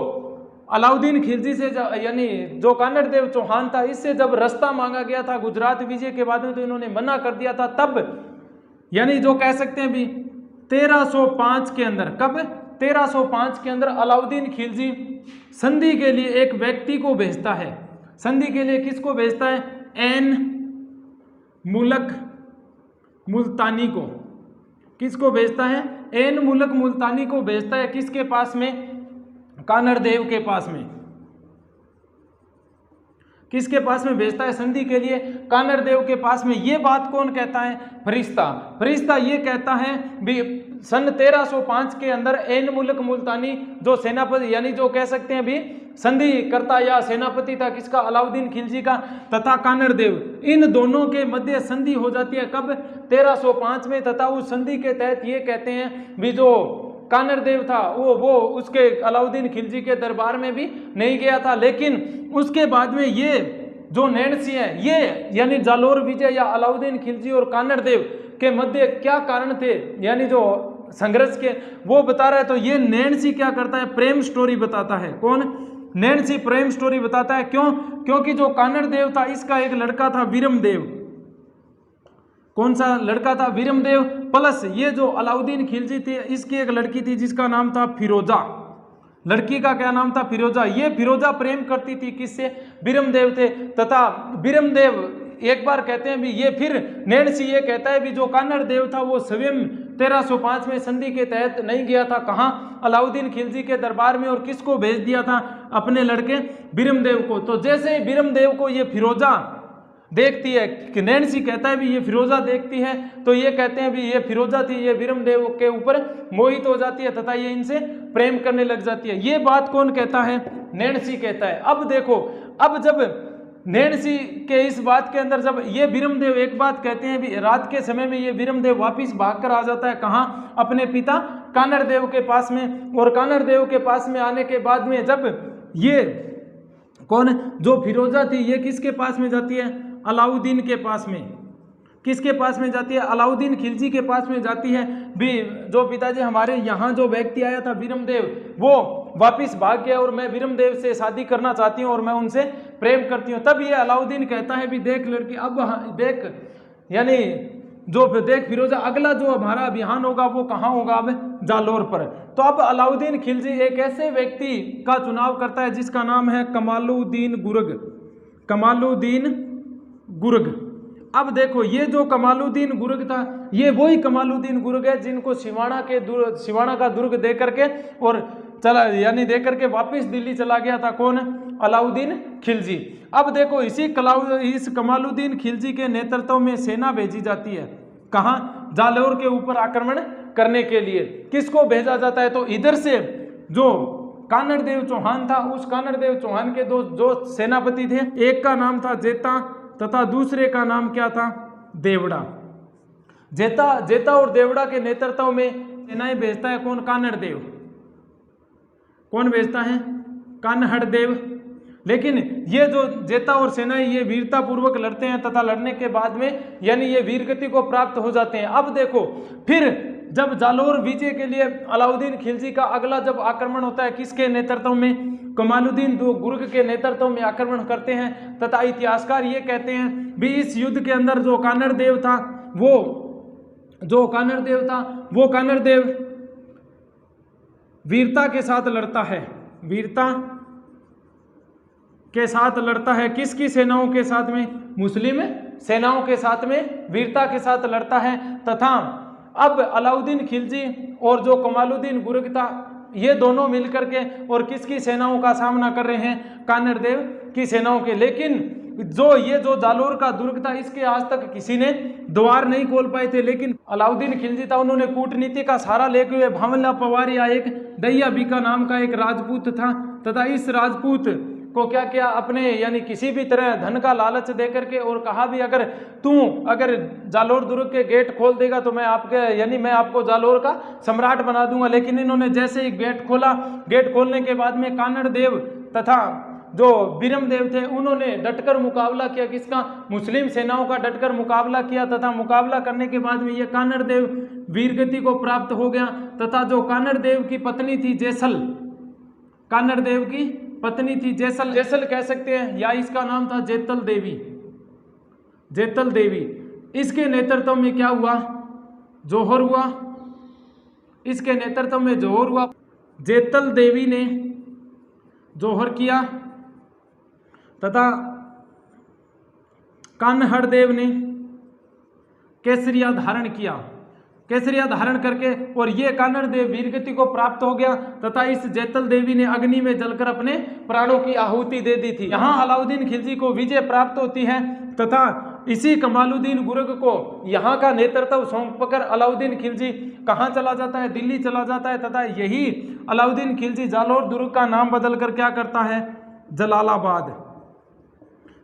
अलाउद्दीन खिलजी से यानी जो कान्हड़देव चौहान था इससे जब रास्ता मांगा गया था गुजरात विजय के बाद में तो इन्होंने मना कर दिया था। तब यानी जो कह सकते हैं भी 1305 के अंदर, कब? 1305 के अंदर अलाउद्दीन खिलजी संधि के लिए एक व्यक्ति को भेजता है। संधि के लिए किसको भेजता है? एन मुलक मुल्तानी को। किसको भेजता है? एन मुलक मुल्तानी को भेजता है। किसके पास में? कान्हड़देव के पास में। किसके पास में भेजता है संधि के लिए? कान्हड़देव के पास में। ये बात कौन कहता है? फरिश्ता ये कहता है भी सन 1305 के अंदर एन मुलक मुल्तानी जो सेनापति यानी जो कह सकते हैं भी संधि करता या सेनापति था किसका? अलाउद्दीन खिलजी का तथा कान्हड़देव, इन दोनों के मध्य संधि हो जाती है। कब? 1305 में। तथा उस संधि के तहत ये कहते हैं भी जो कान्हड़देव था वो उसके अलाउद्दीन खिलजी के दरबार में भी नहीं गया था। लेकिन उसके बाद में ये जो नैन्सी है ये यानी जालोर विजय या अलाउद्दीन खिलजी और कान्हड़देव के मध्य क्या कारण थे यानी जो संघर्ष के, वो बता रहा है। तो ये नैन्सी क्या करता है? प्रेम स्टोरी बताता है। कौन? नैन्सी प्रेम स्टोरी बताता है। क्यों? क्योंकि जो कान्हड़देव था इसका एक लड़का था विरमदेव। कौन सा लड़का था? विरमदेव। प्लस ये जो अलाउद्दीन खिलजी थी इसकी एक लड़की थी जिसका नाम था फिरोजा। लड़की का क्या नाम था? फिरोजा। ये फिरोजा प्रेम करती थी किससे? बिरमदेव थे। तथा बिरमदेव एक बार कहते हैं भी ये फिर नैन्सी ये कहता है भी जो कान्हड़देव था वो स्वयं 1305 में संधि के तहत नहीं गया था। कहाँ? अलाउद्दीन खिलजी के दरबार में। और किसको भेज दिया था? अपने लड़के बिरमदेव को। तो जैसे ही बिरमदेव को ये फिरोजा देखती है कि नैन्सी कहता है भी ये फिरोजा देखती है तो ये कहते हैं भी ये फिरोजा थी, ये बिरमदेव के ऊपर मोहित हो जाती है तथा ये इनसे प्रेम करने लग जाती है। ये बात कौन कहता है? नैन्सी कहता है। अब देखो, अब जब नैन्सी के इस बात के अंदर जब ये बिरमदेव एक बात कहते हैं भी रात के समय में ये बिरमदेव वापिस भागकर आ जाता है। कहाँ? अपने पिता कान्हड़देव के पास में। और कान्हड़देव के पास में आने के बाद में जब ये कौन जो फिरोजा थी ये किसके पास में जाती है? अलाउद्दीन के पास में। किसके पास में जाती है? अलाउद्दीन खिलजी के पास में जाती है भी जो पिताजी हमारे यहाँ जो व्यक्ति आया था बिरमदेव वो वापिस भाग गया और मैं बिरमदेव से शादी करना चाहती हूँ और मैं उनसे प्रेम करती हूँ। तब ये अलाउद्दीन कहता है भी देख लड़की, अब देख, यानी जो देख फिरोजा, अगला जो हमारा अभियान होगा वो कहाँ होगा, अब जालोर पर। तो अब अलाउद्दीन खिलजी एक ऐसे व्यक्ति का चुनाव करता है जिसका नाम है कमालुद्दीन गुर्ग। कमालुद्दीन गुर्ग। अब देखो ये जो कमालुद्दीन गुर्ग था, ये वही कमालुद्दीन गुर्ग है जिनको सिवाना का दुर्ग दे करके और चला, यानी दे करके वापस दिल्ली चला गया था कौन, अलाउद्दीन खिलजी। अब देखो इस कमालुद्दीन खिलजी के नेतृत्व में सेना भेजी जाती है, कहाँ, जालोर के ऊपर आक्रमण करने के लिए। किसको भेजा जाता है, तो इधर से जो कानड़देव चौहान था, उस कानड़देव चौहान के जो सेनापति थे, एक का नाम था जेता तथा दूसरे का नाम क्या था, देवड़ा। जेता और देवड़ा के नेतृत्व में सेनाएं भेजता है कौन, कानड़देव। कौन भेजता है, कान्हड़देव। लेकिन ये जो जेता और सेनाएं ये वीरता पूर्वक लड़ते हैं तथा लड़ने के बाद में यानी ये वीरगति को प्राप्त हो जाते हैं। अब देखो फिर जब जालोर विजय के लिए अलाउद्दीन खिलजी का अगला जब आक्रमण होता है, किसके नेतृत्व में, कमालुद्दीन गुर्ग के नेतृत्व में आक्रमण करते हैं तथा इतिहासकार ये कहते हैं भी इस युद्ध के अंदर जो कानड़देव था वो कानड़देव वीरता के साथ लड़ता है, वीरता के साथ लड़ता है। किसकी सेनाओं के साथ में, मुस्लिम सेनाओं के साथ में वीरता के साथ लड़ता है। तथा अब अलाउद्दीन खिलजी और जो कमालुद्दीन गुर्ग था, ये दोनों मिलकर के और किसकी सेनाओं का सामना कर रहे हैं, कानड़देव की सेनाओं के। लेकिन ये जो जालोर का दुर्ग था, इसके आज तक किसी ने द्वार नहीं खोल पाए थे। लेकिन अलाउद्दीन खिलजी था, उन्होंने कूटनीति का सहारा लेते हुए भावला पवारिया एक दैया बीका नाम का एक राजपूत था तथा इस राजपूत को क्या किया, अपने यानी किसी भी तरह धन का लालच दे करके और कहा भी अगर जालोर दुर्ग के गेट खोल देगा तो मैं आपको जालोर का सम्राट बना दूंगा। लेकिन इन्होंने जैसे ही गेट खोला, गेट खोलने के बाद में कानड़देव तथा जो बीरमदेव थे उन्होंने डटकर मुकाबला किया, किसका, मुस्लिम सेनाओं का डटकर मुकाबला किया तथा मुकाबला करने के बाद में ये कानड़देव वीरगति को प्राप्त हो गया। तथा जो कानड़देव की पत्नी थी जेसल, कानड़देव की पत्नी थी जेसल कह सकते हैं, या इसका नाम था जेतल देवी। इसके नेतृत्व में क्या हुआ, जौहर हुआ। इसके नेतृत्व में जौहर हुआ। जेतल देवी ने जौहर किया तथा कान्हड़देव ने केसरिया धारण किया। केसरिया धारण करके और ये कानड़देव वीरगति को प्राप्त हो गया तथा इस जेतल देवी ने अग्नि में जलकर अपने प्राणों की आहुति दे दी थी। यहाँ अलाउद्दीन खिलजी को विजय प्राप्त होती है तथा इसी कमालुद्दीन गुर्ग को यहाँ का नेतृत्व सौंपकर अलाउद्दीन खिलजी कहाँ चला जाता है, दिल्ली चला जाता है। तथा यही अलाउद्दीन खिलजी जालोर दुर्ग का नाम बदलकर क्या करता है, जलालाबाद।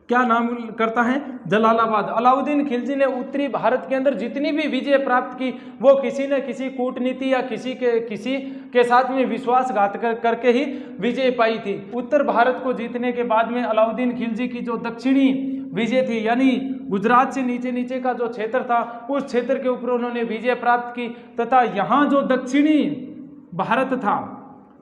क्या नाम करता है, जलालाबाद। अलाउद्दीन खिलजी ने उत्तरी भारत के अंदर जितनी भी विजय प्राप्त की वो किसी न किसी कूटनीति या किसी के साथ में विश्वासघात करके ही विजय पाई थी। उत्तर भारत को जीतने के बाद में अलाउद्दीन खिलजी की जो दक्षिणी विजय थी, यानी गुजरात से नीचे का जो क्षेत्र था उस क्षेत्र के ऊपर उन्होंने विजय प्राप्त की। तथा यहाँ जो दक्षिणी भारत था,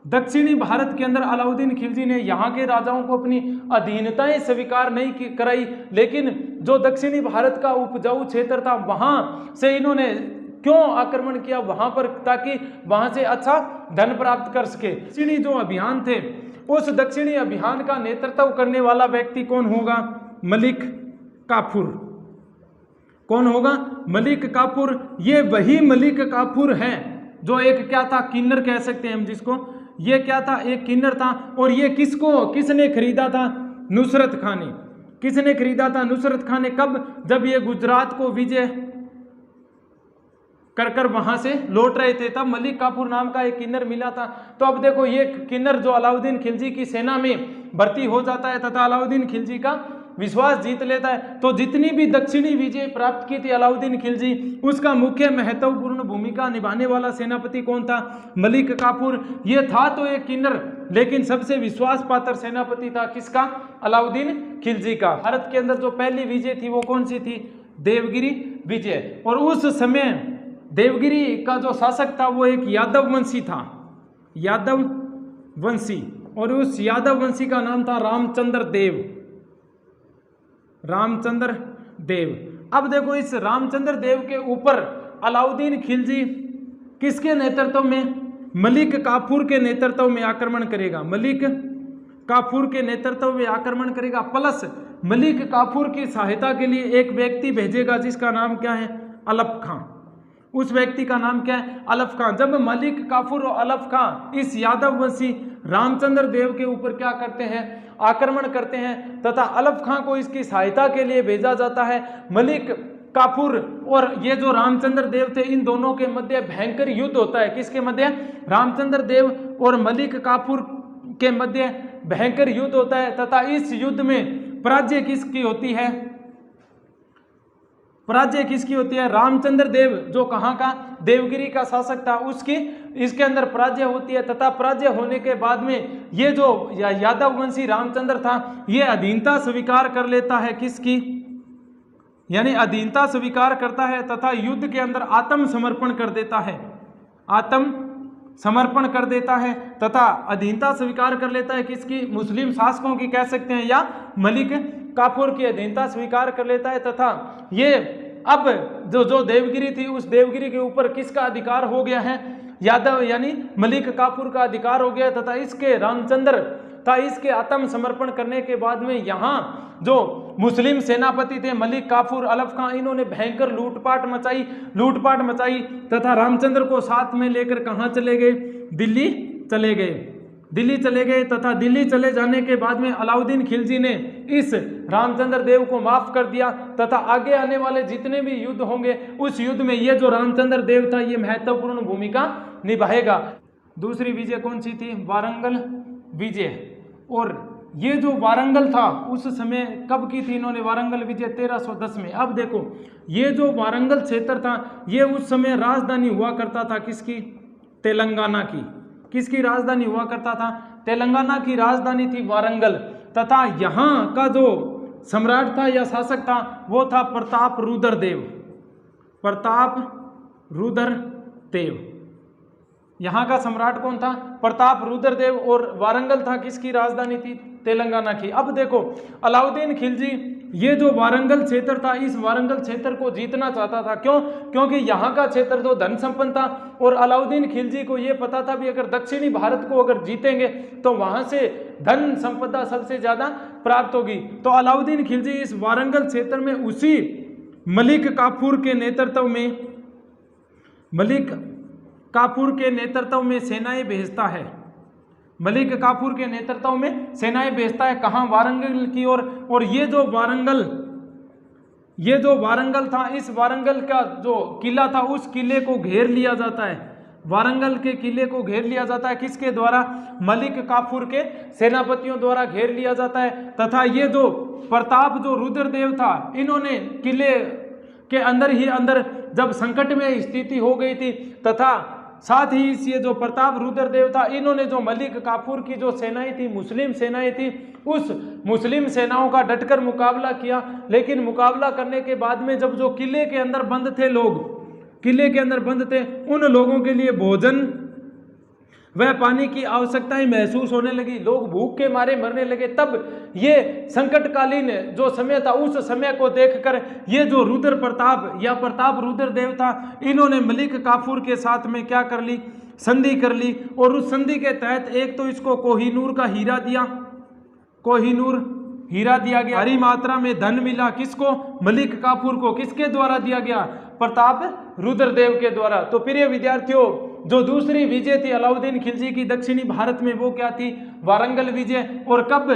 दक्षिणी भारत के अंदर अलाउद्दीन खिलजी ने यहाँ के राजाओं को अपनी अधीनताएं स्वीकार नहीं कराई, लेकिन जो दक्षिणी भारत का उपजाऊ क्षेत्र था वहाँ से इन्होंने क्यों आक्रमण किया वहाँ पर, ताकि वहाँ से अच्छा धन प्राप्त कर सके। दक्षिणी जो अभियान थे उस दक्षिणी अभियान का नेतृत्व करने वाला व्यक्ति कौन होगा, मलिक काफूर। कौन होगा, मलिक काफूर। ये वही मलिक काफूर है जो एक क्या था, किन्नर कह सकते हैं हम जिसको, ये क्या था, एक किन्नर था। और ये किसने खरीदा था, नुसरत खान ने। किसने खरीदा था, नुसरत खान ने। कब, जब ये गुजरात को विजय कर वहां से लौट रहे थे तब मलिक काफूर नाम का एक किन्नर मिला था। तो अब देखो ये किन्नर जो अलाउद्दीन खिलजी की सेना में भर्ती हो जाता है तथा अलाउद्दीन खिलजी का विश्वास जीत लेता है। तो जितनी भी दक्षिणी विजय प्राप्त की थी अलाउद्दीन खिलजी, उसका मुख्य महत्वपूर्ण भूमिका निभाने वाला सेनापति कौन था, मलिक काफूर। ये था तो एक किन्नर, लेकिन सबसे विश्वास पात्र सेनापति था किसका, अलाउद्दीन खिलजी का। भारत के अंदर जो पहली विजय थी वो कौन सी थी, देवगिरी विजय। और उस समय देवगिरी का जो शासक था वो एक यादव वंशी था, यादव वंशी। और उस यादव वंशी का नाम था रामचंद्र देव। रामचंद्र देव। अब देखो इस रामचंद्र देव के ऊपर अलाउद्दीन खिलजी किसके नेतृत्व में, मलिक काफूर के नेतृत्व में आक्रमण करेगा, मलिक काफूर के नेतृत्व में आक्रमण करेगा। प्लस मलिक काफूर की सहायता के लिए एक व्यक्ति भेजेगा जिसका नाम क्या है, अलफ खां। उस व्यक्ति का नाम क्या है, अलफ खां। जब मलिक काफूर और अलफ खां इस यादव वंशी रामचंद्र देव के ऊपर क्या करते हैं, आक्रमण करते हैं, तथा अलफ खां को इसकी सहायता के लिए भेजा जाता है। मलिक काफूर और ये जो रामचंद्र देव थे, इन दोनों के मध्य भयंकर युद्ध होता है। किसके मध्य, रामचंद्र देव और मलिक काफूर के मध्य भयंकर युद्ध होता है। तथा इस युद्ध में पराजय किसकी होती है, पराजय किसकी होती है, रामचंद्र देव जो कहाँ का, देवगिरी का शासक था, उसकी इसके अंदर पराजय होती है। तथा पराजय होने के बाद में ये जो यादव वंशी रामचंद्र था, ये अधीनता स्वीकार कर लेता है, किसकी, यानी अधीनता स्वीकार करता है तथा युद्ध के अंदर आत्मसमर्पण कर देता है, आत्मसमर्पण कर देता है तथा अधीनता स्वीकार कर लेता है, किसकी, मुस्लिम शासकों की कह सकते हैं, या मलिक काफूर की अधीनता स्वीकार कर लेता है। तथा ये अब जो देवगिरी थी, उस देवगिरी के ऊपर किसका अधिकार हो गया है, यादव यानी मलिक काफूर का अधिकार हो गया। तथा इसके रामचंद्र था, इसके आत्मसमर्पण करने के बाद में यहाँ जो मुस्लिम सेनापति थे मलिक काफूर, अलफ खां, इन्होंने भयंकर लूटपाट मचाई तथा रामचंद्र को साथ में लेकर कहाँ चले गए, दिल्ली चले गए। तथा दिल्ली चले जाने के बाद में अलाउद्दीन खिलजी ने इस रामचंद्र देव को माफ कर दिया तथा आगे आने वाले जितने भी युद्ध होंगे, उस युद्ध में ये जो रामचंद्र देव था, ये महत्वपूर्ण भूमिका निभाएगा। दूसरी विजय कौन सी थी, वारंगल विजय। और ये जो वारंगल था उस समय कब की थी इन्होंने, वारंगल विजय 1310 में। अब देखो ये जो वारंगल क्षेत्र था, ये उस समय राजधानी हुआ करता था किसकी, तेलंगाना की। किसकी राजधानी हुआ करता था, तेलंगाना की राजधानी थी वारंगल। तथा यहाँ का जो सम्राट था या शासक था, वो था प्रताप रुद्र देव। यहाँ का सम्राट कौन था, प्रताप रुद्र देव। और वारंगल था किसकी राजधानी थी, तेलंगाना की। अब देखो अलाउद्दीन खिलजी ये जो वारंगल क्षेत्र था, इस वारंगल क्षेत्र को जीतना चाहता था। क्यों, क्योंकि यहाँ का क्षेत्र तो धन संपन्न था और अलाउद्दीन खिलजी को ये पता था भी अगर दक्षिणी भारत को अगर जीतेंगे तो वहाँ से धन संपदा सबसे ज़्यादा प्राप्त होगी। तो अलाउद्दीन खिलजी इस वारंगल क्षेत्र में उसी मलिक काफूर के नेतृत्व में सेनाएं भेजता है, मलिक काफूर के नेतृत्व में सेनाएं भेजता है। कहाँ, वारंगल की ओर। और ये जो वारंगल था, इस वारंगल का जो किला था, उस किले को घेर लिया जाता है। वारंगल के किले को घेर लिया जाता है, किसके द्वारा, मलिक काफूर के सेनापतियों द्वारा घेर लिया जाता है। तथा ये जो प्रताप जो रुद्रदेव था, इन्होंने किले के अंदर ही अंदर जब संकट में स्थिति हो गई थी, तथा साथ ही ये जो प्रताप रुद्रदेव था, इन्होंने जो मलिक काफूर की जो सेनाएं थी, मुस्लिम सेनाएं थी, उस मुस्लिम सेनाओं का डटकर मुकाबला किया। लेकिन मुकाबला करने के बाद में जब जो किले के अंदर बंद थे उन लोगों के लिए भोजन वह पानी की आवश्यकताएं महसूस होने लगी, लोग भूख के मारे मरने लगे। तब ये संकटकालीन जो समय था, उस समय को देखकर ये जो रुद्र प्रताप या प्रताप रुद्रदेव था, इन्होंने मलिक काफूर के साथ में क्या कर ली, संधि कर ली। और उस संधि के तहत एक तो इसको कोहिनूर का हीरा दिया, हीरा दिया गया, भारी मात्रा में धन मिला। किसको, मलिक काफूर को। किसके द्वारा दिया गया, प्रताप रुद्रदेव के द्वारा। तो प्रिय विद्यार्थियों, जो दूसरी विजय थी अलाउद्दीन खिलजी की दक्षिणी भारत में, वो क्या थी, वारंगल विजय। और कब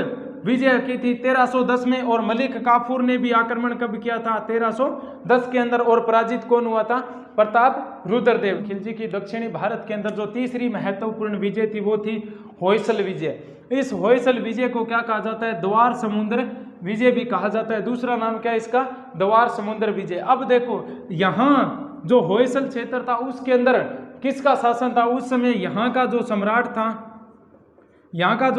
विजय की थी, 1310 में। और मलिक काफूर ने भी आक्रमण कब किया था, 1310 के अंदर। और पराजित कौन हुआ था, प्रताप रुद्रदेव। खिलजी की दक्षिणी भारत के अंदर जो तीसरी महत्वपूर्ण विजय थी, वो थी होयसल विजय। इस होयसल विजय को क्या कहा जाता है, द्वार समुद्र विजय भी कहा जाता है। दूसरा नाम क्या है इसका, द्वार समुद्र विजय। अब देखो यहाँ जो होयसल क्षेत्र था, उसके अंदर किसका शासन था उस समय, यहाँ का जो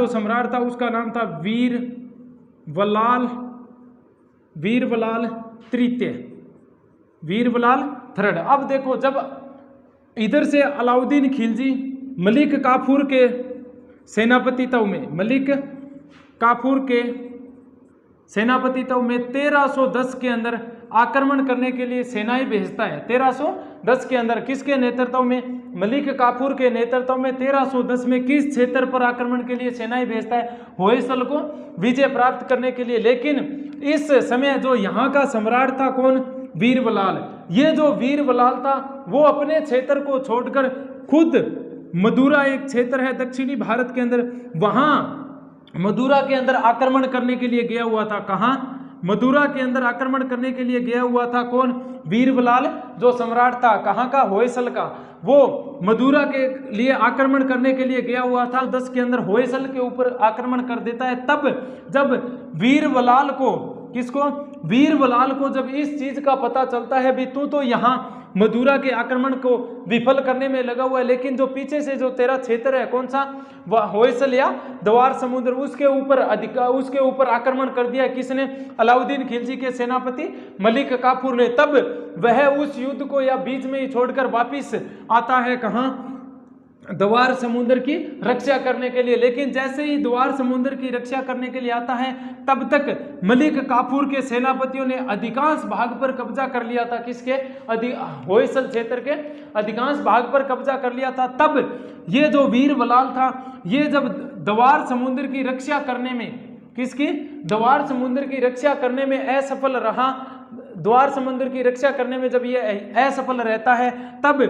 सम्राट था उसका नाम था वीरबलाल III। अब देखो जब इधर से अलाउद्दीन खिलजी मलिक काफूर के सेनापतित्व में, मलिक काफूर के सेनापति तो में 1310 के अंदर आक्रमण करने के लिए सेनाएं भेजता है। 1310 के अंदर किसके नेतृत्व में, मलिक काफूर के नेतृत्व में 1310 में किस क्षेत्र पर आक्रमण के लिए सेनाएं भेजता है, होयसल को विजय प्राप्त करने के लिए। लेकिन इस समय जो यहाँ का सम्राट था कौन, वीर बलाल। ये जो वीर बलाल था वो अपने क्षेत्र को छोड़कर खुद मदुरा एक क्षेत्र है दक्षिणी भारत के अंदर, वहां मदुरा के अंदर आक्रमण करने के लिए गया हुआ था। कहां, मदुरा के अंदर आक्रमण करने के लिए गया हुआ था कौन, वीर बलाल जो सम्राट था कहां का, होयसल का। वो मदुरा के लिए आक्रमण करने के लिए गया हुआ था। 10 के अंदर होयसल के ऊपर आक्रमण कर देता है। तब जब वीर बलाल को, किसको, वीर बलाल को जब इस चीज का पता चलता है भी तू तो यहाँ मदुरा के आक्रमण को विफल करने में लगा हुआ है, लेकिन जो पीछे से जो तेरा क्षेत्र है कौन सा, वह होयसल या द्वार समुद्र, उसके ऊपर आक्रमण कर दिया किसने, अलाउद्दीन खिलजी के सेनापति मलिक काफूर ने। तब वह उस युद्ध को या बीच में ही छोड़कर वापिस आता है कहां, द्वार समुद्र की रक्षा करने के लिए। लेकिन जैसे ही द्वार समुद्र की रक्षा करने के लिए आता है तब तक मलिक काफूर के सेनापतियों ने अधिकांश भाग पर कब्जा कर लिया था। किसके, होयसल क्षेत्र के अधिकांश भाग पर कब्जा कर लिया था। तब ये जो वीर बलाल था ये जब द्वार समुद्र की रक्षा करने में, किसकी, द्वार समुद्र की रक्षा करने में असफल रहा, द्वार समुद्र की रक्षा करने में जब ये असफल रहता है तब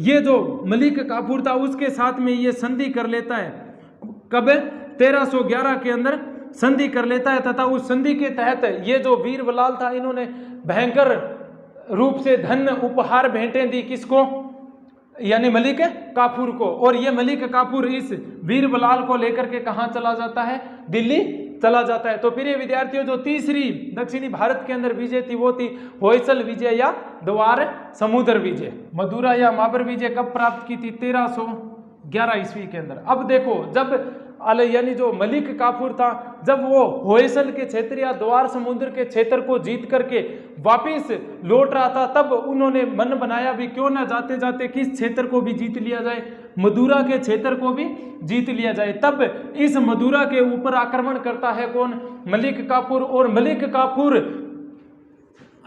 ये जो मलिक काफूर था उसके साथ में ये संधि कर लेता है। कब, 1311 के अंदर संधि कर लेता है तथा उस संधि के तहत ये जो वीर बलाल था इन्होंने भयंकर रूप से धन उपहार भेंटें दी, किसको, यानी मलिक काफूर को। और ये मलिक काफूर इस वीर बलाल को लेकर के कहां चला जाता है, दिल्ली चला जाता है। तो प्रिय विद्यार्थियों, जो तीसरी दक्षिणी भारत के अंदर विजय थी वो थी होयसल विजय या द्वार समुद्र विजय। मदुरा या माबर विजय कब प्राप्त की थी, 1311 ईस्वी के अंदर। अब देखो, जब यानी जो मलिक काफूर था जब वो होयसल के क्षेत्र या द्वार समुद्र के क्षेत्र को जीत करके वापिस लौट रहा था तब उन्होंने मन बनाया भी क्यों ना जाते जाते किस क्षेत्र को भी जीत लिया जाए, मदुरा के क्षेत्र को भी जीत लिया जाए। तब इस मदुरा के ऊपर आक्रमण करता है कौन, मलिक काफूर। और मलिक काफूर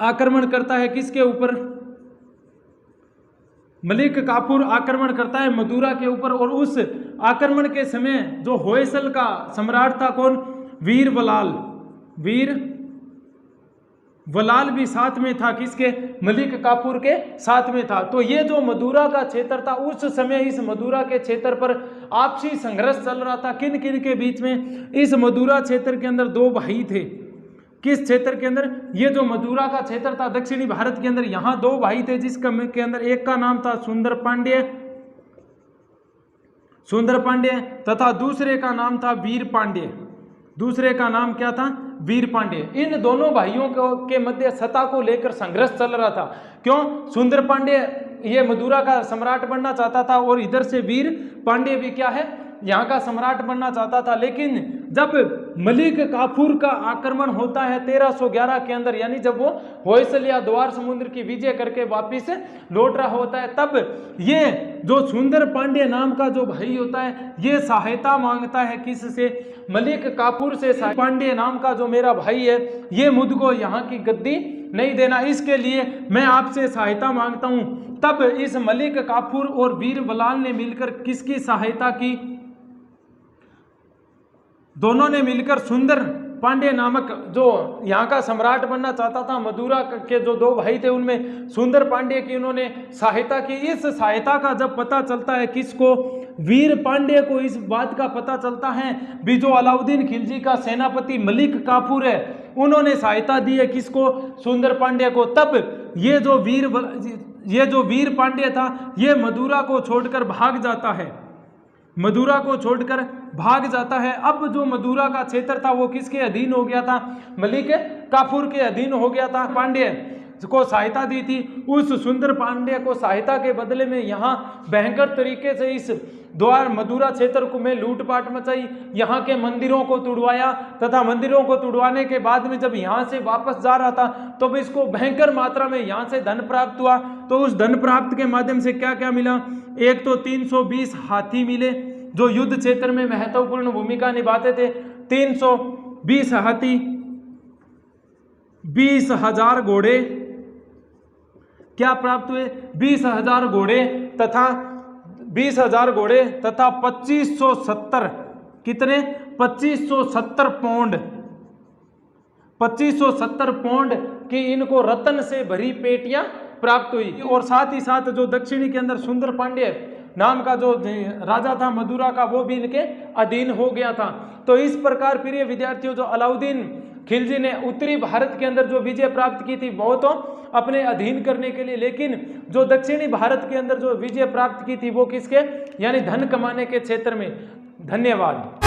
आक्रमण करता है किसके ऊपर, मलिक काफूर आक्रमण करता है मदुरा के ऊपर। और उस आक्रमण के समय जो होयसल का सम्राट था कौन, वीर बलाल, वीर बलाल भी साथ में था, किसके, मलिक काफूर के साथ में था। तो ये जो मदुरा का क्षेत्र था उस समय इस मदुरा के क्षेत्र पर आपसी संघर्ष चल रहा था। किन किन के बीच में, इस मदुरा क्षेत्र के अंदर दो भाई थे। किस क्षेत्र के अंदर, ये जो मदुरा का क्षेत्र था दक्षिणी भारत के अंदर, यहाँ दो भाई थे जिसका के अंदर एक का नाम था सुंदर पांड्य तथा दूसरे का नाम था वीर पांड्य। दूसरे का नाम क्या था, वीर पांड्य। इन दोनों भाइयों के मध्य सत्ता को लेकर संघर्ष चल रहा था। क्यों, सुंदर पांड्य ये मदुरा का सम्राट बनना चाहता था और इधर से वीर पांड्य भी क्या है, यहाँ का सम्राट बनना चाहता था। लेकिन जब मलिक काफूर का आक्रमण होता है 1311 के अंदर, यानी जब वो होयसल या द्वार समुद्र की विजय करके वापिस लौट रहा होता है, तब ये जो सुंदर पांड्य नाम का जो भाई होता है ये सहायता मांगता है किससे, मलिक काफूर से। पांड्य नाम का जो मेरा भाई है ये मुझको यहाँ की गद्दी नहीं देना, इसके लिए मैं आपसे सहायता मांगता हूं। तब इस मलिक काफूर और वीर बलाल ने मिलकर किसकी सहायता की, दोनों ने मिलकर सुंदर पांड्य नामक जो यहाँ का सम्राट बनना चाहता था, मदुरा के जो दो भाई थे उनमें सुंदर पांड्य की उन्होंने सहायता की। इस सहायता का जब पता चलता है किसको, वीर पांड्य को इस बात का पता चलता है भी जो अलाउद्दीन खिलजी का सेनापति मलिक काफूर है उन्होंने सहायता दी है किसको, सुंदर पांड्य को। तब ये जो वीर पांड्य था ये मदुरा को छोड़कर भाग जाता है, मदुरा को छोड़कर भाग जाता है। अब जो मदुरा का क्षेत्र था वो किसके अधीन हो गया था, मलिक काफूर के अधीन हो गया था। पांड्य को सहायता दी थी, उस सुंदर पांड्य को सहायता के बदले में यहाँ भयंकर तरीके से इस द्वार मदुरा क्षेत्र को में लूटपाट मचाई, यहाँ के मंदिरों को तुड़वाया तथा मंदिरों को तुड़वाने के बाद में जब यहाँ से वापस जा रहा था तो इसको भयंकर मात्रा में यहाँ से धन प्राप्त हुआ। तो उस धन प्राप्त के माध्यम से क्या क्या मिला, एक तो 320 हाथी मिले जो युद्ध क्षेत्र में महत्वपूर्ण भूमिका निभाते थे, 320 हाथी। 20,000 घोड़े क्या प्राप्त हुए? 20,000 घोड़े तथा 20,000 घोड़े तथा 2570 कितने? 2570 पौंड 2570 पौंड की इनको रत्न से भरी पेटियां प्राप्त हुई। और साथ ही साथ जो दक्षिणी के अंदर सुंदर पांड्य नाम का जो राजा था मदुरा का, वो भी इनके अधीन हो गया था। तो इस प्रकार प्रिय विद्यार्थियों, जो अलाउद्दीन खिलजी ने उत्तरी भारत के अंदर जो विजय प्राप्त की थी वो तो अपने अधीन करने के लिए, लेकिन जो दक्षिणी भारत के अंदर जो विजय प्राप्त की थी वो किसके, यानी धन कमाने के क्षेत्र में। धन्यवाद।